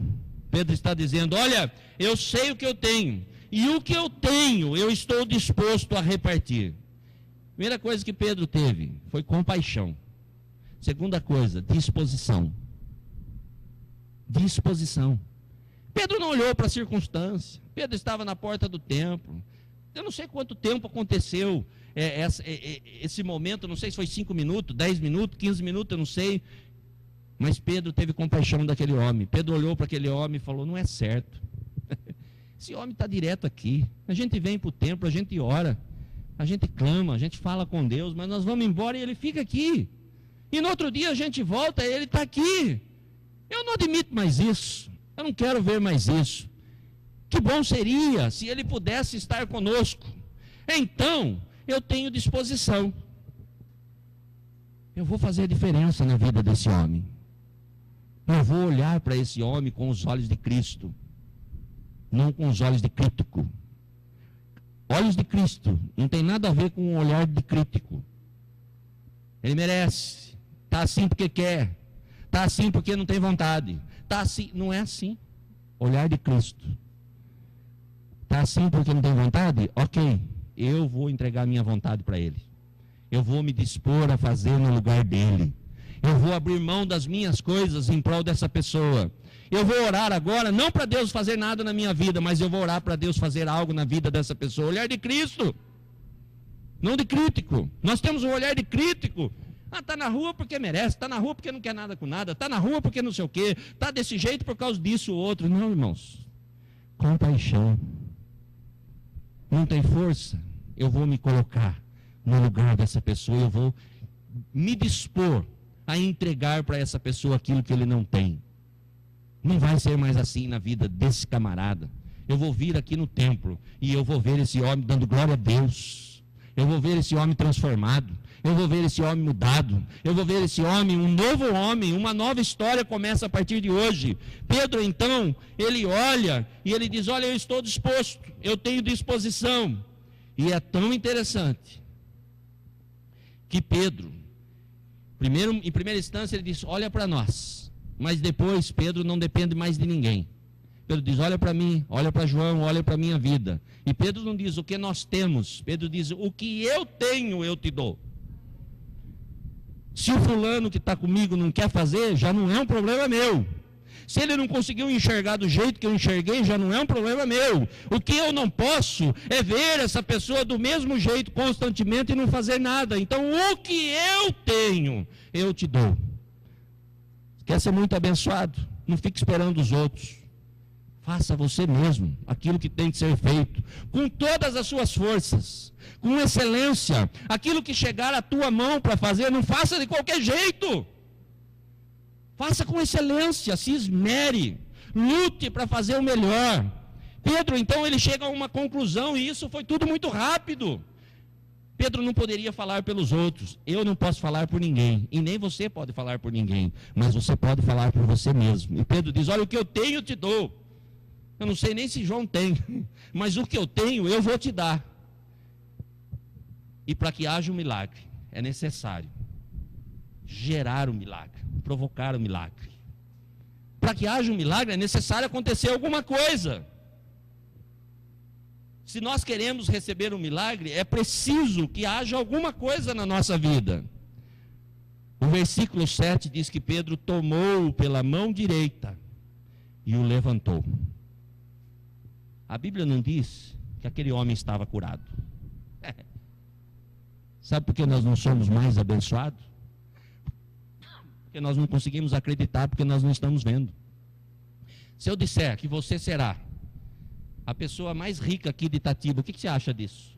Pedro está dizendo: olha, eu sei o que eu tenho, e o que eu tenho eu estou disposto a repartir. Primeira coisa que Pedro teve foi compaixão. Segunda coisa, disposição. Disposição. Pedro não olhou para a circunstância. Pedro estava na porta do templo. Eu não sei quanto tempo aconteceu esse momento, não sei se foi 5 minutos, 10 minutos, 15 minutos, eu não sei. Mas Pedro teve compaixão daquele homem. Pedro olhou para aquele homem e falou: não é certo. Esse homem está direto aqui. A gente vem para o templo, a gente ora, a gente clama, a gente fala com Deus, mas nós vamos embora e ele fica aqui. E no outro dia a gente volta e ele está aqui. Eu não admito mais isso. Eu não quero ver mais isso. Que bom seria se ele pudesse estar conosco. Então, eu tenho disposição. Eu vou fazer a diferença na vida desse homem. Eu vou olhar para esse homem com os olhos de Cristo, não com os olhos de crítico. Olhos de Cristo não tem nada a ver com um olhar de crítico. Ele merece. Está assim porque quer. Está assim porque não tem vontade. Está assim. Não é assim. Olhar de Cristo. Está assim porque não tem vontade? Ok. Eu vou entregar minha vontade para Ele. Eu vou me dispor a fazer no lugar dEle. Eu vou abrir mão das minhas coisas em prol dessa pessoa. Eu vou orar agora, não para Deus fazer nada na minha vida, mas eu vou orar para Deus fazer algo na vida dessa pessoa. Olhar de Cristo, não de crítico. Nós temos um olhar de crítico. Está na rua porque merece, está na rua porque não quer nada com nada, está na rua porque não sei o quê, está desse jeito por causa disso ou outro. Não, irmãos. Compaixão. Não tem força? Eu vou me colocar no lugar dessa pessoa, eu vou me dispor a entregar para essa pessoa aquilo que ele não tem. Não vai ser mais assim na vida desse camarada. Eu vou vir aqui no templo e eu vou ver esse homem dando glória a Deus. Eu vou ver esse homem transformado. Eu vou ver esse homem mudado. Eu vou ver esse homem, um novo homem, uma nova história começa a partir de hoje. Pedro, então, ele olha e ele diz: olha, eu estou disposto, eu tenho disposição. E é tão interessante que Pedro, em primeira instância, ele diz: olha para nós. Mas depois Pedro não depende mais de ninguém. Pedro diz: olha para mim, olha para João, olha para a minha vida. E Pedro não diz o que nós temos. Pedro diz: o que eu tenho eu te dou. Se o fulano que está comigo não quer fazer, já não é um problema meu. Se ele não conseguiu enxergar do jeito que eu enxerguei, já não é um problema meu. O que eu não posso é ver essa pessoa do mesmo jeito constantemente e não fazer nada. Então, o que eu tenho, eu te dou. Quer ser muito abençoado? Não fique esperando os outros. Faça você mesmo aquilo que tem que ser feito, com todas as suas forças, com excelência. Aquilo que chegar à tua mão para fazer, não faça de qualquer jeito. Faça com excelência, se esmere, lute para fazer o melhor. Pedro, então, ele chega a uma conclusão, e isso foi tudo muito rápido. Pedro não poderia falar pelos outros. Eu não posso falar por ninguém. E nem você pode falar por ninguém. Mas você pode falar por você mesmo. E Pedro diz: olha, o que eu tenho eu te dou. Eu não sei nem se João tem. Mas o que eu tenho eu vou te dar. E para que haja um milagre, é necessário gerar o milagre, provocar o milagre. Para que haja um milagre é necessário acontecer alguma coisa. Se nós queremos receber um milagre, é preciso que haja alguma coisa na nossa vida. O versículo 7 diz que Pedro tomou-o pela mão direita e o levantou. A Bíblia não diz que aquele homem estava curado. Sabe por que nós não somos mais abençoados? Porque nós não conseguimos acreditar, porque nós não estamos vendo. Se eu disser que você será a pessoa mais rica aqui de Itatiba, o que você acha disso?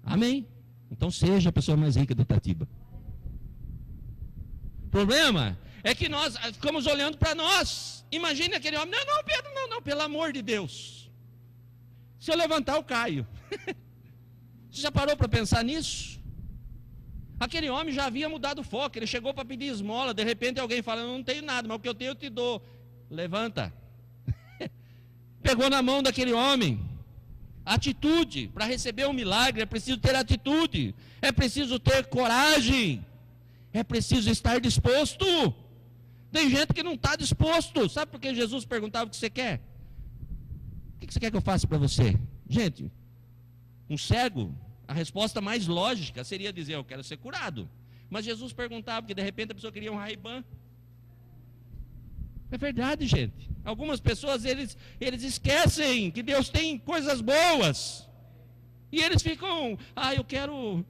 Amém? Então seja a pessoa mais rica de Itatiba. O problema é que nós ficamos olhando para nós. Imagine aquele homem: não, Pedro, não, pelo amor de Deus. Se eu levantar, eu caio. Você já parou para pensar nisso? Aquele homem já havia mudado o foco. Ele chegou para pedir esmola. De repente alguém fala: eu não tenho nada, mas o que eu tenho eu te dou. Levanta. Pegou na mão daquele homem. Atitude. Para receber um milagre é preciso ter atitude, é preciso ter coragem, é preciso estar disposto. Tem gente que não está disposto. Sabe por que Jesus perguntava o que você quer? O que você quer que eu faça para você? Gente, um cego, a resposta mais lógica seria dizer, eu quero ser curado. Mas Jesus perguntava, porque de repente a pessoa queria um Ray-Ban. É verdade, gente. Algumas pessoas, eles esquecem que Deus tem coisas boas. E eles ficam, eu quero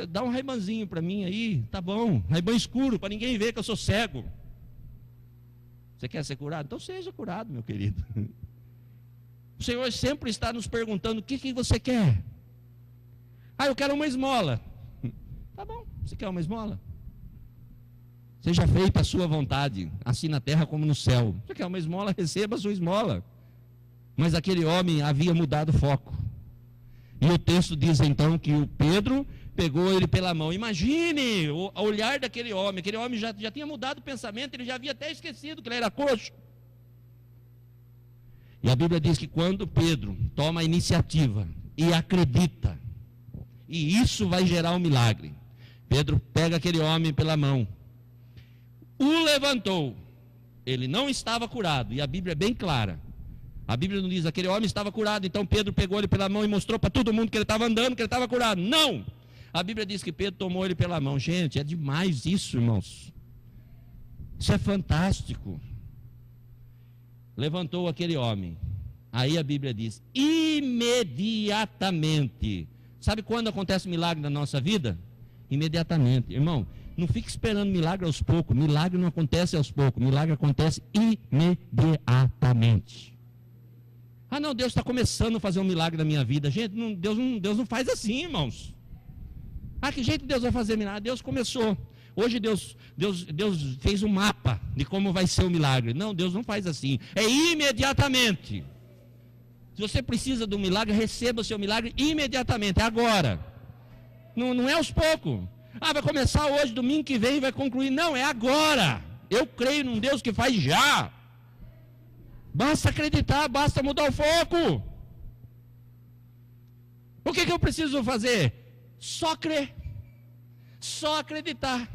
dar um Ray-Banzinho para mim aí, tá bom. Ray-Ban escuro, para ninguém ver que eu sou cego. Você quer ser curado? Então seja curado, meu querido. O Senhor sempre está nos perguntando, o que você quer? Eu quero uma esmola. Tá bom, você quer uma esmola? Seja feita a sua vontade, assim na terra como no céu. Você quer uma esmola? Receba a sua esmola. Mas aquele homem havia mudado o foco. E o texto diz então que o Pedro pegou ele pela mão. Imagine o olhar daquele homem. Aquele homem já tinha mudado o pensamento, ele já havia até esquecido que ele era coxo. E a Bíblia diz que quando Pedro toma a iniciativa e acredita, e isso vai gerar um milagre, Pedro pega aquele homem pela mão, o levantou. Ele não estava curado, e a Bíblia é bem clara. A Bíblia não diz aquele homem estava curado, então Pedro pegou ele pela mão e mostrou para todo mundo que ele estava andando, que ele estava curado. Não! A Bíblia diz que Pedro tomou ele pela mão. Gente, é demais isso, irmãos. Isso é fantástico. Levantou aquele homem. Aí a Bíblia diz, imediatamente. Sabe quando acontece milagre na nossa vida? Imediatamente. Irmão, não fique esperando milagre aos poucos. Milagre não acontece aos poucos. Milagre acontece imediatamente. Não, Deus está começando a fazer um milagre na minha vida. Gente, Deus não faz assim, irmãos. Que jeito Deus vai fazer milagre? Deus começou. Hoje Deus fez um mapa de como vai ser o milagre. Não, Deus não faz assim. É imediatamente. Se você precisa de um milagre, receba o seu milagre imediatamente. É agora. Não é aos poucos. Vai começar hoje, domingo que vem vai concluir. Não, é agora. Eu creio num Deus que faz já. Basta acreditar, basta mudar o foco. O que eu preciso fazer? Só crer. Só acreditar.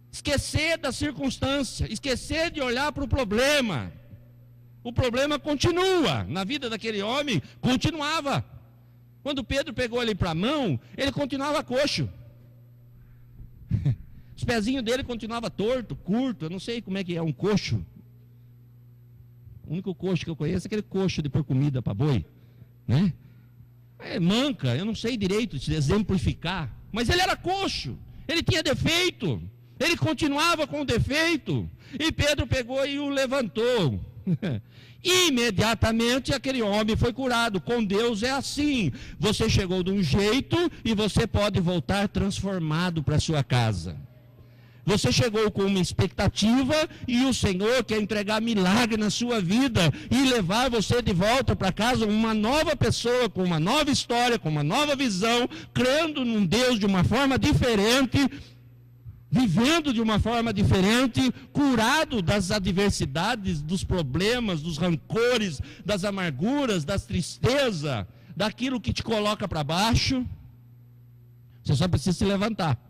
Esquecer da circunstância, esquecer de olhar para o problema. O problema continua. Na vida daquele homem, continuava. Quando Pedro pegou ele para a mão, ele continuava coxo. Os pezinhos dele continuavam torto, curto. Eu não sei como é que é um coxo. O único coxo que eu conheço é aquele coxo de pôr comida para boi, né? Manca, eu não sei direito te exemplificar. Mas ele era coxo, ele tinha defeito, ele continuava com defeito. E Pedro pegou e o levantou. Imediatamente aquele homem foi curado. Com Deus é assim. Você chegou de um jeito e você pode voltar transformado para a sua casa. Você chegou com uma expectativa e o Senhor quer entregar milagre na sua vida e levar você de volta para casa uma nova pessoa, com uma nova história, com uma nova visão, crendo num Deus de uma forma diferente, vivendo de uma forma diferente, curado das adversidades, dos problemas, dos rancores, das amarguras, das tristezas, daquilo que te coloca para baixo. Você só precisa se levantar.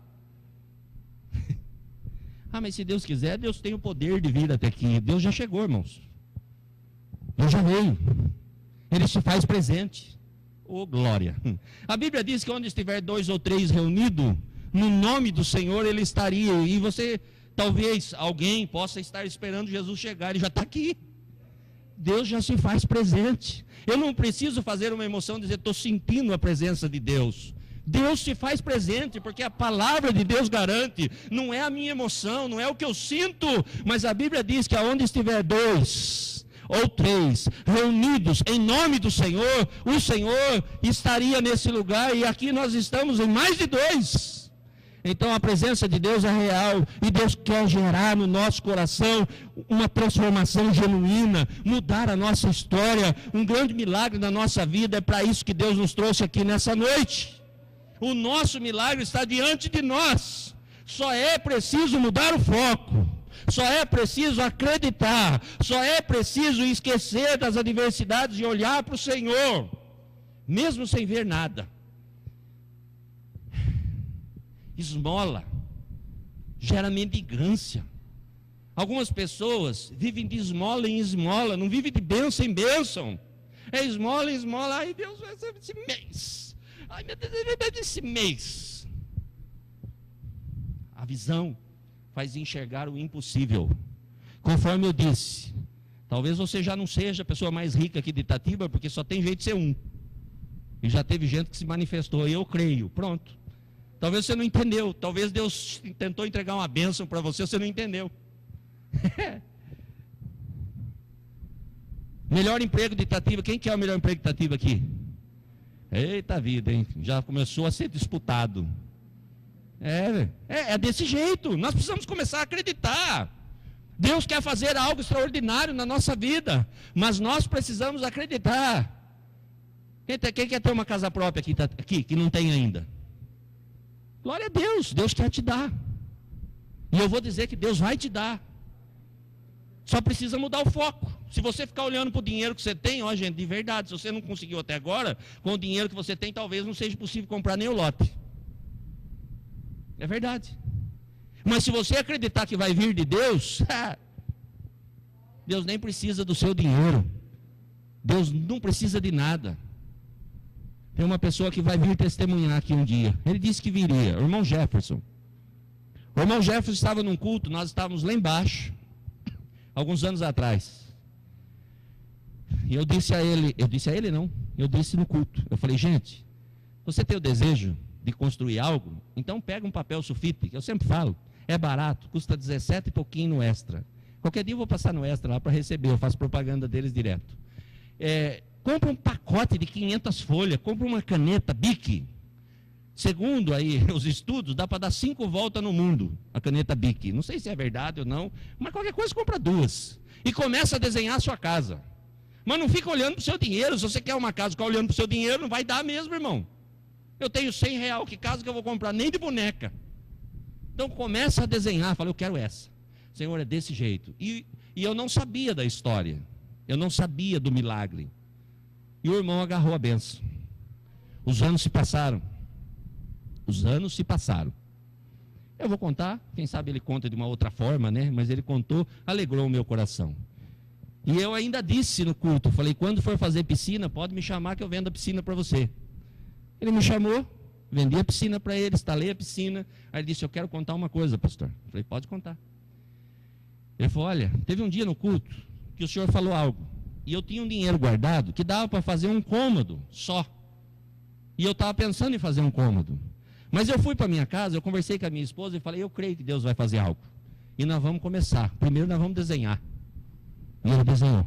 Mas se Deus quiser, Deus tem o poder de vir até aqui. Deus já chegou, irmãos. Deus já veio. Ele se faz presente. Glória. A Bíblia diz que onde estiver 2 ou 3 reunidos, no nome do Senhor Ele estaria. E você, talvez, alguém possa estar esperando Jesus chegar. Ele já está aqui. Deus já se faz presente. Eu não preciso fazer uma emoção, dizer, estou sentindo a presença de Deus. Deus se faz presente, porque a palavra de Deus garante, não é a minha emoção, não é o que eu sinto, mas a Bíblia diz que aonde estiver 2 ou 3 reunidos em nome do Senhor, o Senhor estaria nesse lugar, e aqui nós estamos em mais de 2. Então a presença de Deus é real, e Deus quer gerar no nosso coração uma transformação genuína, mudar a nossa história, um grande milagre na nossa vida. É para isso que Deus nos trouxe aqui nessa noite. O nosso milagre está diante de nós. Só é preciso mudar o foco. Só é preciso acreditar. Só é preciso esquecer das adversidades e olhar para o Senhor, mesmo sem ver nada. Esmola gera mendigância. Algumas pessoas vivem de esmola em esmola, não vivem de bênção em bênção. É esmola em esmola. Ai, Deus, vai ser esse mês. Ai, meu Deus, vai ser esse mês. A visão faz enxergar o impossível. Conforme eu disse, talvez você já não seja a pessoa mais rica aqui de Itatiba, porque só tem jeito de ser um. E já teve gente que se manifestou, e eu creio. Pronto. Talvez você não entendeu. Talvez Deus tentou entregar uma bênção para você, você não entendeu. Melhor emprego de Itatiba. Quem quer o melhor emprego de Itatiba aqui? Eita vida, hein? Já começou a ser disputado. É desse jeito. Nós precisamos começar a acreditar. Deus quer fazer algo extraordinário na nossa vida, mas nós precisamos acreditar. Quem quer ter uma casa própria aqui que não tem ainda? Glória a Deus, Deus quer te dar. E eu vou dizer que Deus vai te dar. Só precisa mudar o foco. Se você ficar olhando para o dinheiro que você tem, ó gente, de verdade, se você não conseguiu até agora, com o dinheiro que você tem, talvez não seja possível comprar nem o lote. É verdade. Mas se você acreditar que vai vir de Deus, Deus nem precisa do seu dinheiro. Deus não precisa de nada. Tem uma pessoa que vai vir testemunhar aqui um dia. Ele disse que viria, o irmão Jefferson. O irmão Jefferson estava num culto, nós estávamos lá embaixo, alguns anos atrás. E eu disse no culto. Eu falei, gente, você tem o desejo de construir algo? Então pega um papel sulfite, que eu sempre falo, é barato, custa 17 e pouquinho no Extra. Qualquer dia eu vou passar no Extra lá para receber, eu faço propaganda deles direto. Compra um pacote de 500 folhas, compra uma caneta Bic. Segundo aí os estudos, dá para dar 5 voltas no mundo, a caneta Bic. Não sei se é verdade ou não, mas qualquer coisa compra 2. E começa a desenhar a sua casa. Mas não fica olhando para o seu dinheiro. Se você quer uma casa, ficar olhando para o seu dinheiro, não vai dar mesmo, irmão. Eu tenho R$100, que casa que eu vou comprar? Nem de boneca. Então começa a desenhar, fala, eu quero essa. Senhor, é desse jeito. E eu não sabia da história. Eu não sabia do milagre. E o irmão agarrou a benção. Os anos se passaram. Eu vou contar, quem sabe ele conta de uma outra forma, né? Mas ele contou, alegrou o meu coração. E eu ainda disse no culto, falei, quando for fazer piscina, pode me chamar que eu vendo a piscina para você. Ele me chamou, vendi a piscina para ele, instalei a piscina. Aí ele disse, eu quero contar uma coisa, pastor. Eu falei, pode contar. Ele falou, olha, teve um dia no culto que o senhor falou algo. E eu tinha um dinheiro guardado que dava para fazer um cômodo só. E eu estava pensando em fazer um cômodo. Mas eu fui para minha casa, eu conversei com a minha esposa e falei, eu creio que Deus vai fazer algo. E nós vamos começar. Primeiro nós vamos desenhar. E ele desenhou.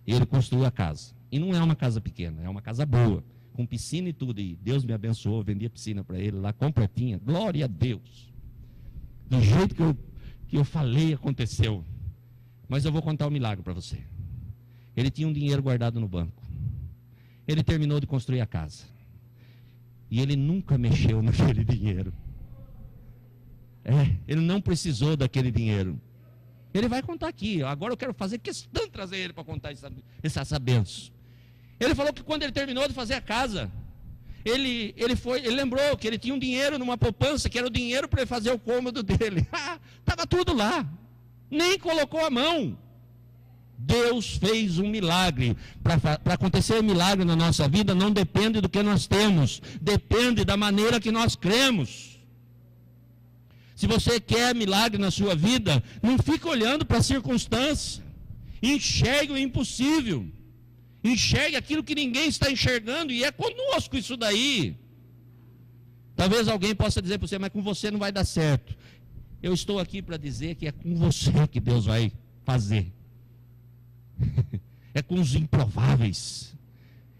E ele construiu a casa. E não é uma casa pequena, é uma casa boa, com piscina e tudo. E Deus me abençoou, vendi a piscina para ele lá, completinha. Glória a Deus. Do jeito que eu falei, aconteceu. Mas eu vou contar um milagre para você. Ele tinha um dinheiro guardado no banco. Ele terminou de construir a casa. E ele nunca mexeu naquele dinheiro. Ele não precisou daquele dinheiro. Ele vai contar aqui. Agora eu quero fazer questão de trazer ele para contar essa benção. Ele falou que quando ele terminou de fazer a casa, ele lembrou que ele tinha um dinheiro numa poupança, que era o dinheiro para ele fazer o cômodo dele. Estava tudo lá. Nem colocou a mão. Deus fez um milagre. Para acontecer um milagre na nossa vida, não depende do que nós temos, depende da maneira que nós cremos. Se você quer milagre na sua vida, não fica olhando para a circunstância. Enxergue o impossível. Enxergue aquilo que ninguém está enxergando, e é conosco isso daí. Talvez alguém possa dizer para você, mas com você não vai dar certo. Eu estou aqui para dizer que é com você que Deus vai fazer. É com os improváveis.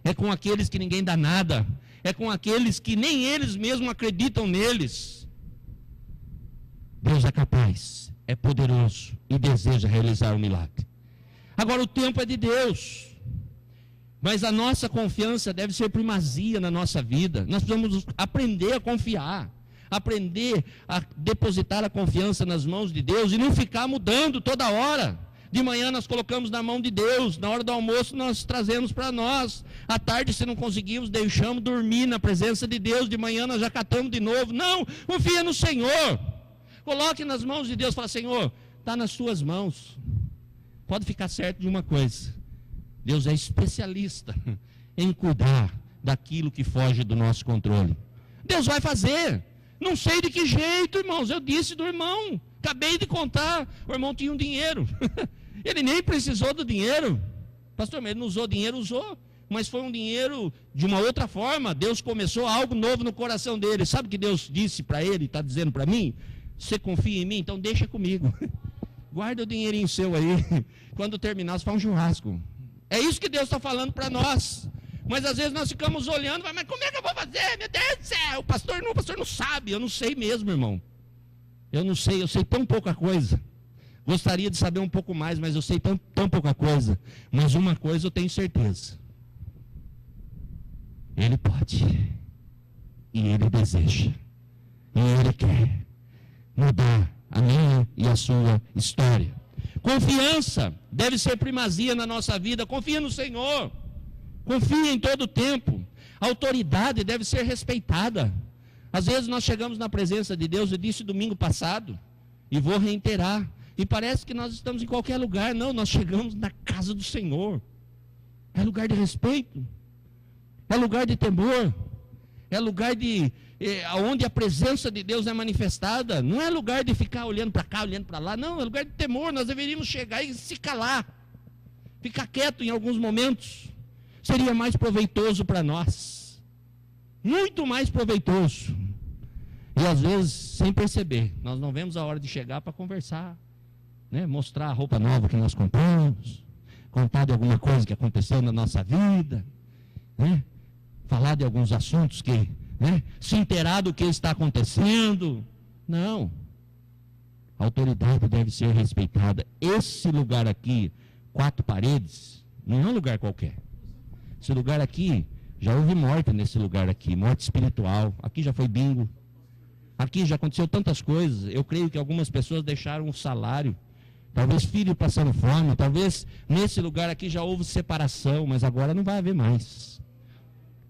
É com aqueles que ninguém dá nada. É com aqueles que nem eles mesmos acreditam neles. Deus é capaz, é poderoso e deseja realizar um milagre. Agora o tempo é de Deus. Mas a nossa confiança deve ser primazia na nossa vida. Nós precisamos aprender a confiar. aprender a depositar a confiança nas mãos de Deus e não ficar mudando toda hora. De manhã nós colocamos na mão de Deus, na hora do almoço nós trazemos para nós, à tarde, se não conseguimos, deixamos dormir na presença de Deus, de manhã nós já catamos de novo. Não, confia no Senhor, coloque nas mãos de Deus, fala: Senhor, está nas suas mãos. Pode ficar certo de uma coisa: Deus é especialista em cuidar daquilo que foge do nosso controle. Deus vai fazer, não sei de que jeito, irmãos. Eu disse do irmão, acabei de contar, o irmão tinha um dinheiro, ele nem precisou do dinheiro, pastor, mas ele não usou dinheiro, usou, mas foi um dinheiro de uma outra forma. Deus começou algo novo no coração dele. Sabe o que Deus disse para ele, está dizendo para mim? Você confia em mim? Então deixa comigo, guarda o dinheirinho seu aí, quando terminar você faz um churrasco. É isso que Deus está falando para nós. Mas às vezes nós ficamos olhando, mas como é que eu vou fazer? Meu Deus do céu, o pastor não sabe. Eu não sei mesmo, irmão. Eu sei tão pouca coisa. Gostaria de saber um pouco mais, mas eu sei tão pouca coisa. Mas uma coisa eu tenho certeza: Ele pode, e Ele deseja, e Ele quer mudar a minha e a sua história. Confiança deve ser primazia na nossa vida. Confia no Senhor, confia em todo o tempo. A autoridade deve ser respeitada. Às vezes nós chegamos na presença de Deus, eu disse domingo passado, e vou reiterar, e parece que nós estamos em qualquer lugar. Não, nós chegamos na casa do Senhor. É lugar de respeito, é lugar de temor, é lugar onde a presença de Deus é manifestada. Não é lugar de ficar olhando para cá, olhando para lá. Não, é lugar de temor. Nós deveríamos chegar e se calar, ficar quieto em alguns momentos. Seria mais proveitoso para nós, muito mais proveitoso. E às vezes, sem perceber, nós não vemos a hora de chegar para conversar, né? Mostrar a roupa nova que nós compramos, contar de alguma coisa que aconteceu na nossa vida, né? Falar de alguns assuntos que, né? Se inteirar do que está acontecendo. Não, a autoridade deve ser respeitada. Esse lugar aqui, 4 paredes, não é um lugar qualquer. Esse lugar aqui, já houve morte nesse lugar aqui, morte espiritual. Aqui já foi bingo, aqui já aconteceu tantas coisas. Eu creio que algumas pessoas deixaram o salário, talvez filho passando fome, talvez nesse lugar aqui já houve separação, mas agora não vai haver mais.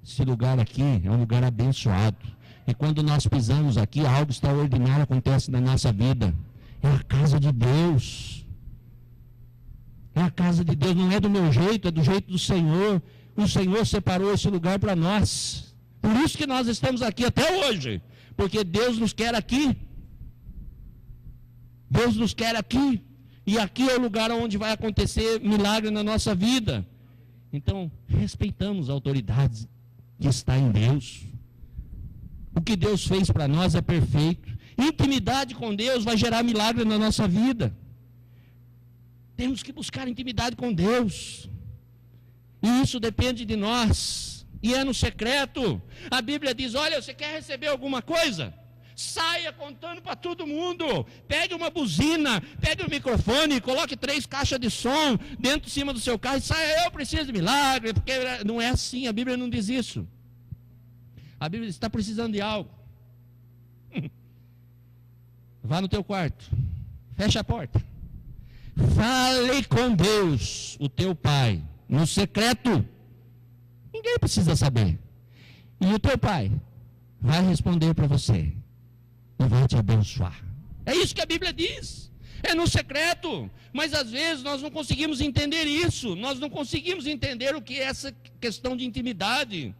Esse lugar aqui é um lugar abençoado, e quando nós pisamos aqui, algo extraordinário acontece na nossa vida. É a casa de Deus, é a casa de Deus. Não é do meu jeito, é do jeito do Senhor. O Senhor separou esse lugar para nós, por isso que nós estamos aqui até hoje, porque Deus nos quer aqui. Deus nos quer aqui, e aqui é o lugar onde vai acontecer milagre na nossa vida. Então, respeitamos a autoridade que está em Deus. O que Deus fez para nós é perfeito. Intimidade com Deus vai gerar milagre na nossa vida. Temos que buscar intimidade com Deus, e isso depende de nós, e é no secreto. A Bíblia diz: olha, você quer receber alguma coisa? Saia contando para todo mundo. Pegue uma buzina, pegue um microfone, coloque 3 caixas de som dentro de cima do seu carro e saia: eu preciso de milagre. Porque não é assim, a Bíblia não diz isso. A Bíblia diz: está precisando de algo, vá no teu quarto, feche a porta, fale com Deus, o teu Pai, no secreto. Ninguém precisa saber, e o teu Pai vai responder para você e vai te abençoar. É isso que a Bíblia diz, é no secreto. Mas às vezes nós não conseguimos entender isso, nós não conseguimos entender o que é essa questão de intimidade.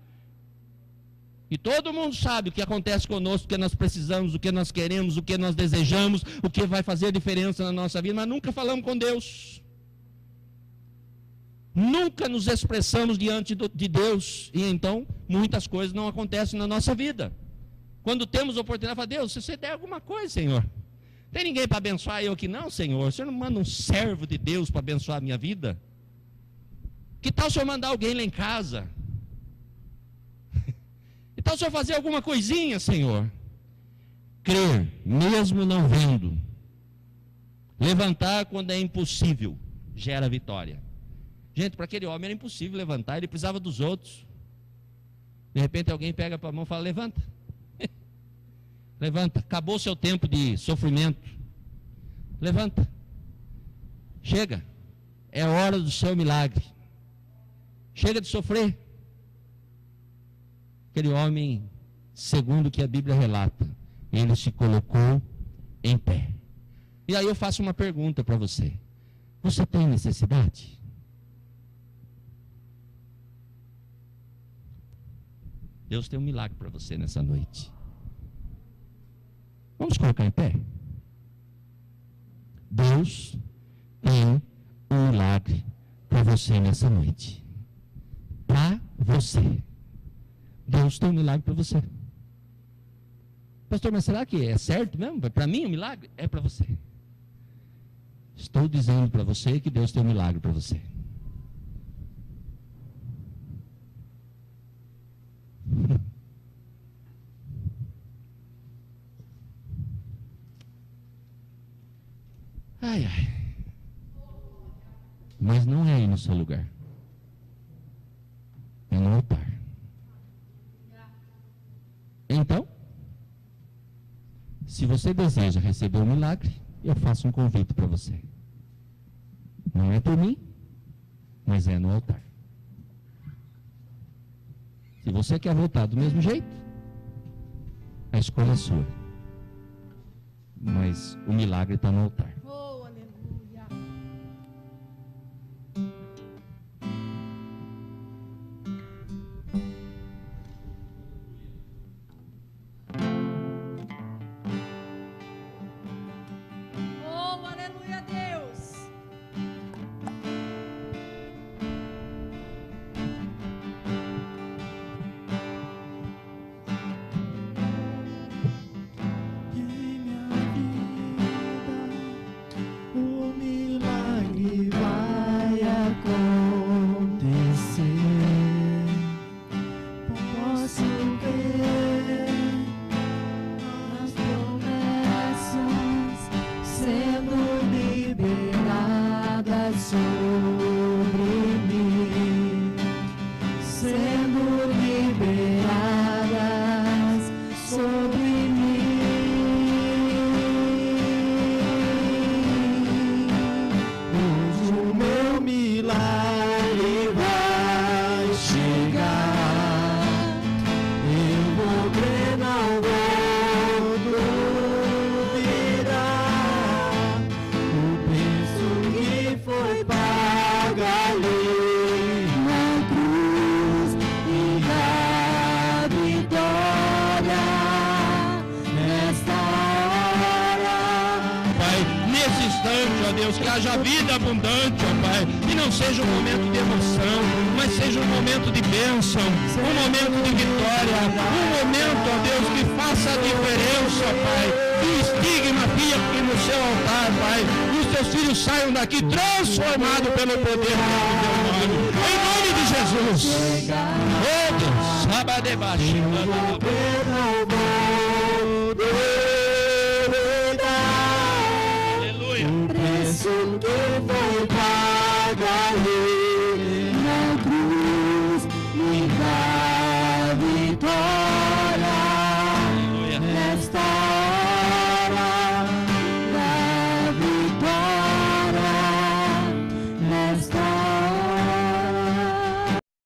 E todo mundo sabe o que acontece conosco, o que nós precisamos, o que nós queremos, o que nós desejamos, o que vai fazer a diferença na nossa vida, mas nunca falamos com Deus. Nunca nos expressamos diante de Deus, e então muitas coisas não acontecem na nossa vida. Quando temos oportunidade, fala: Deus, se você der alguma coisa, Senhor, tem ninguém para abençoar eu aqui? Não, Senhor, o Senhor não manda um servo de Deus para abençoar a minha vida? Que tal o Senhor mandar alguém lá em casa? Que tal o Senhor fazer alguma coisinha, Senhor? Crer, mesmo não vendo. Levantar quando é impossível, gera vitória. Gente, para aquele homem era impossível levantar, ele precisava dos outros. De repente alguém pega para a mão e fala: levanta. Levanta. Acabou o seu tempo de sofrimento. Levanta. Chega. É hora do seu milagre. Chega de sofrer. Aquele homem, segundo o que a Bíblia relata, ele se colocou em pé. E aí eu faço uma pergunta para você. Você tem necessidade? Deus tem um milagre para você nessa noite. Vamos colocar em pé? Deus tem um milagre para você nessa noite. Para você. Deus tem um milagre para você. Pastor, mas será que é certo mesmo? Para mim o milagre é para você. Estou dizendo para você que Deus tem um milagre para você. Ai, ai. Mas não é aí no seu lugar. É no altar. Então, se você deseja receber um milagre, eu faço um convite para você. Não é por mim, mas é no altar. Se você quer voltar do mesmo jeito, a escolha é sua. Mas o milagre está no altar. Oh, aleluia. Oh, aleluia, Deus. Em minha vida, o milagre vai acontecer. Posso ver as promessas sendo liberadas sobre mim, sendo liberadas sobre mim. Hoje o meu milagre vai chegar. Eu vou crer, não vou duvidar. O preço que foi pago ali na cruz e a vitória nesta hora. Pai, nesse instante, ó Deus, que haja vida abundante, ó Pai, e não seja um momento de emoção, mas seja um momento de bênção, um momento de vitória, um momento, ó Deus, que faça a diferença, Pai, que estigma fique aqui no seu altar, Pai, e os teus filhos saiam daqui transformados pelo poder do teu nome, em nome de Jesus. Oh Deus, sabadebaixo. Eu vou crer, não vou duvidar. Aleluia. O preço que foi pago ali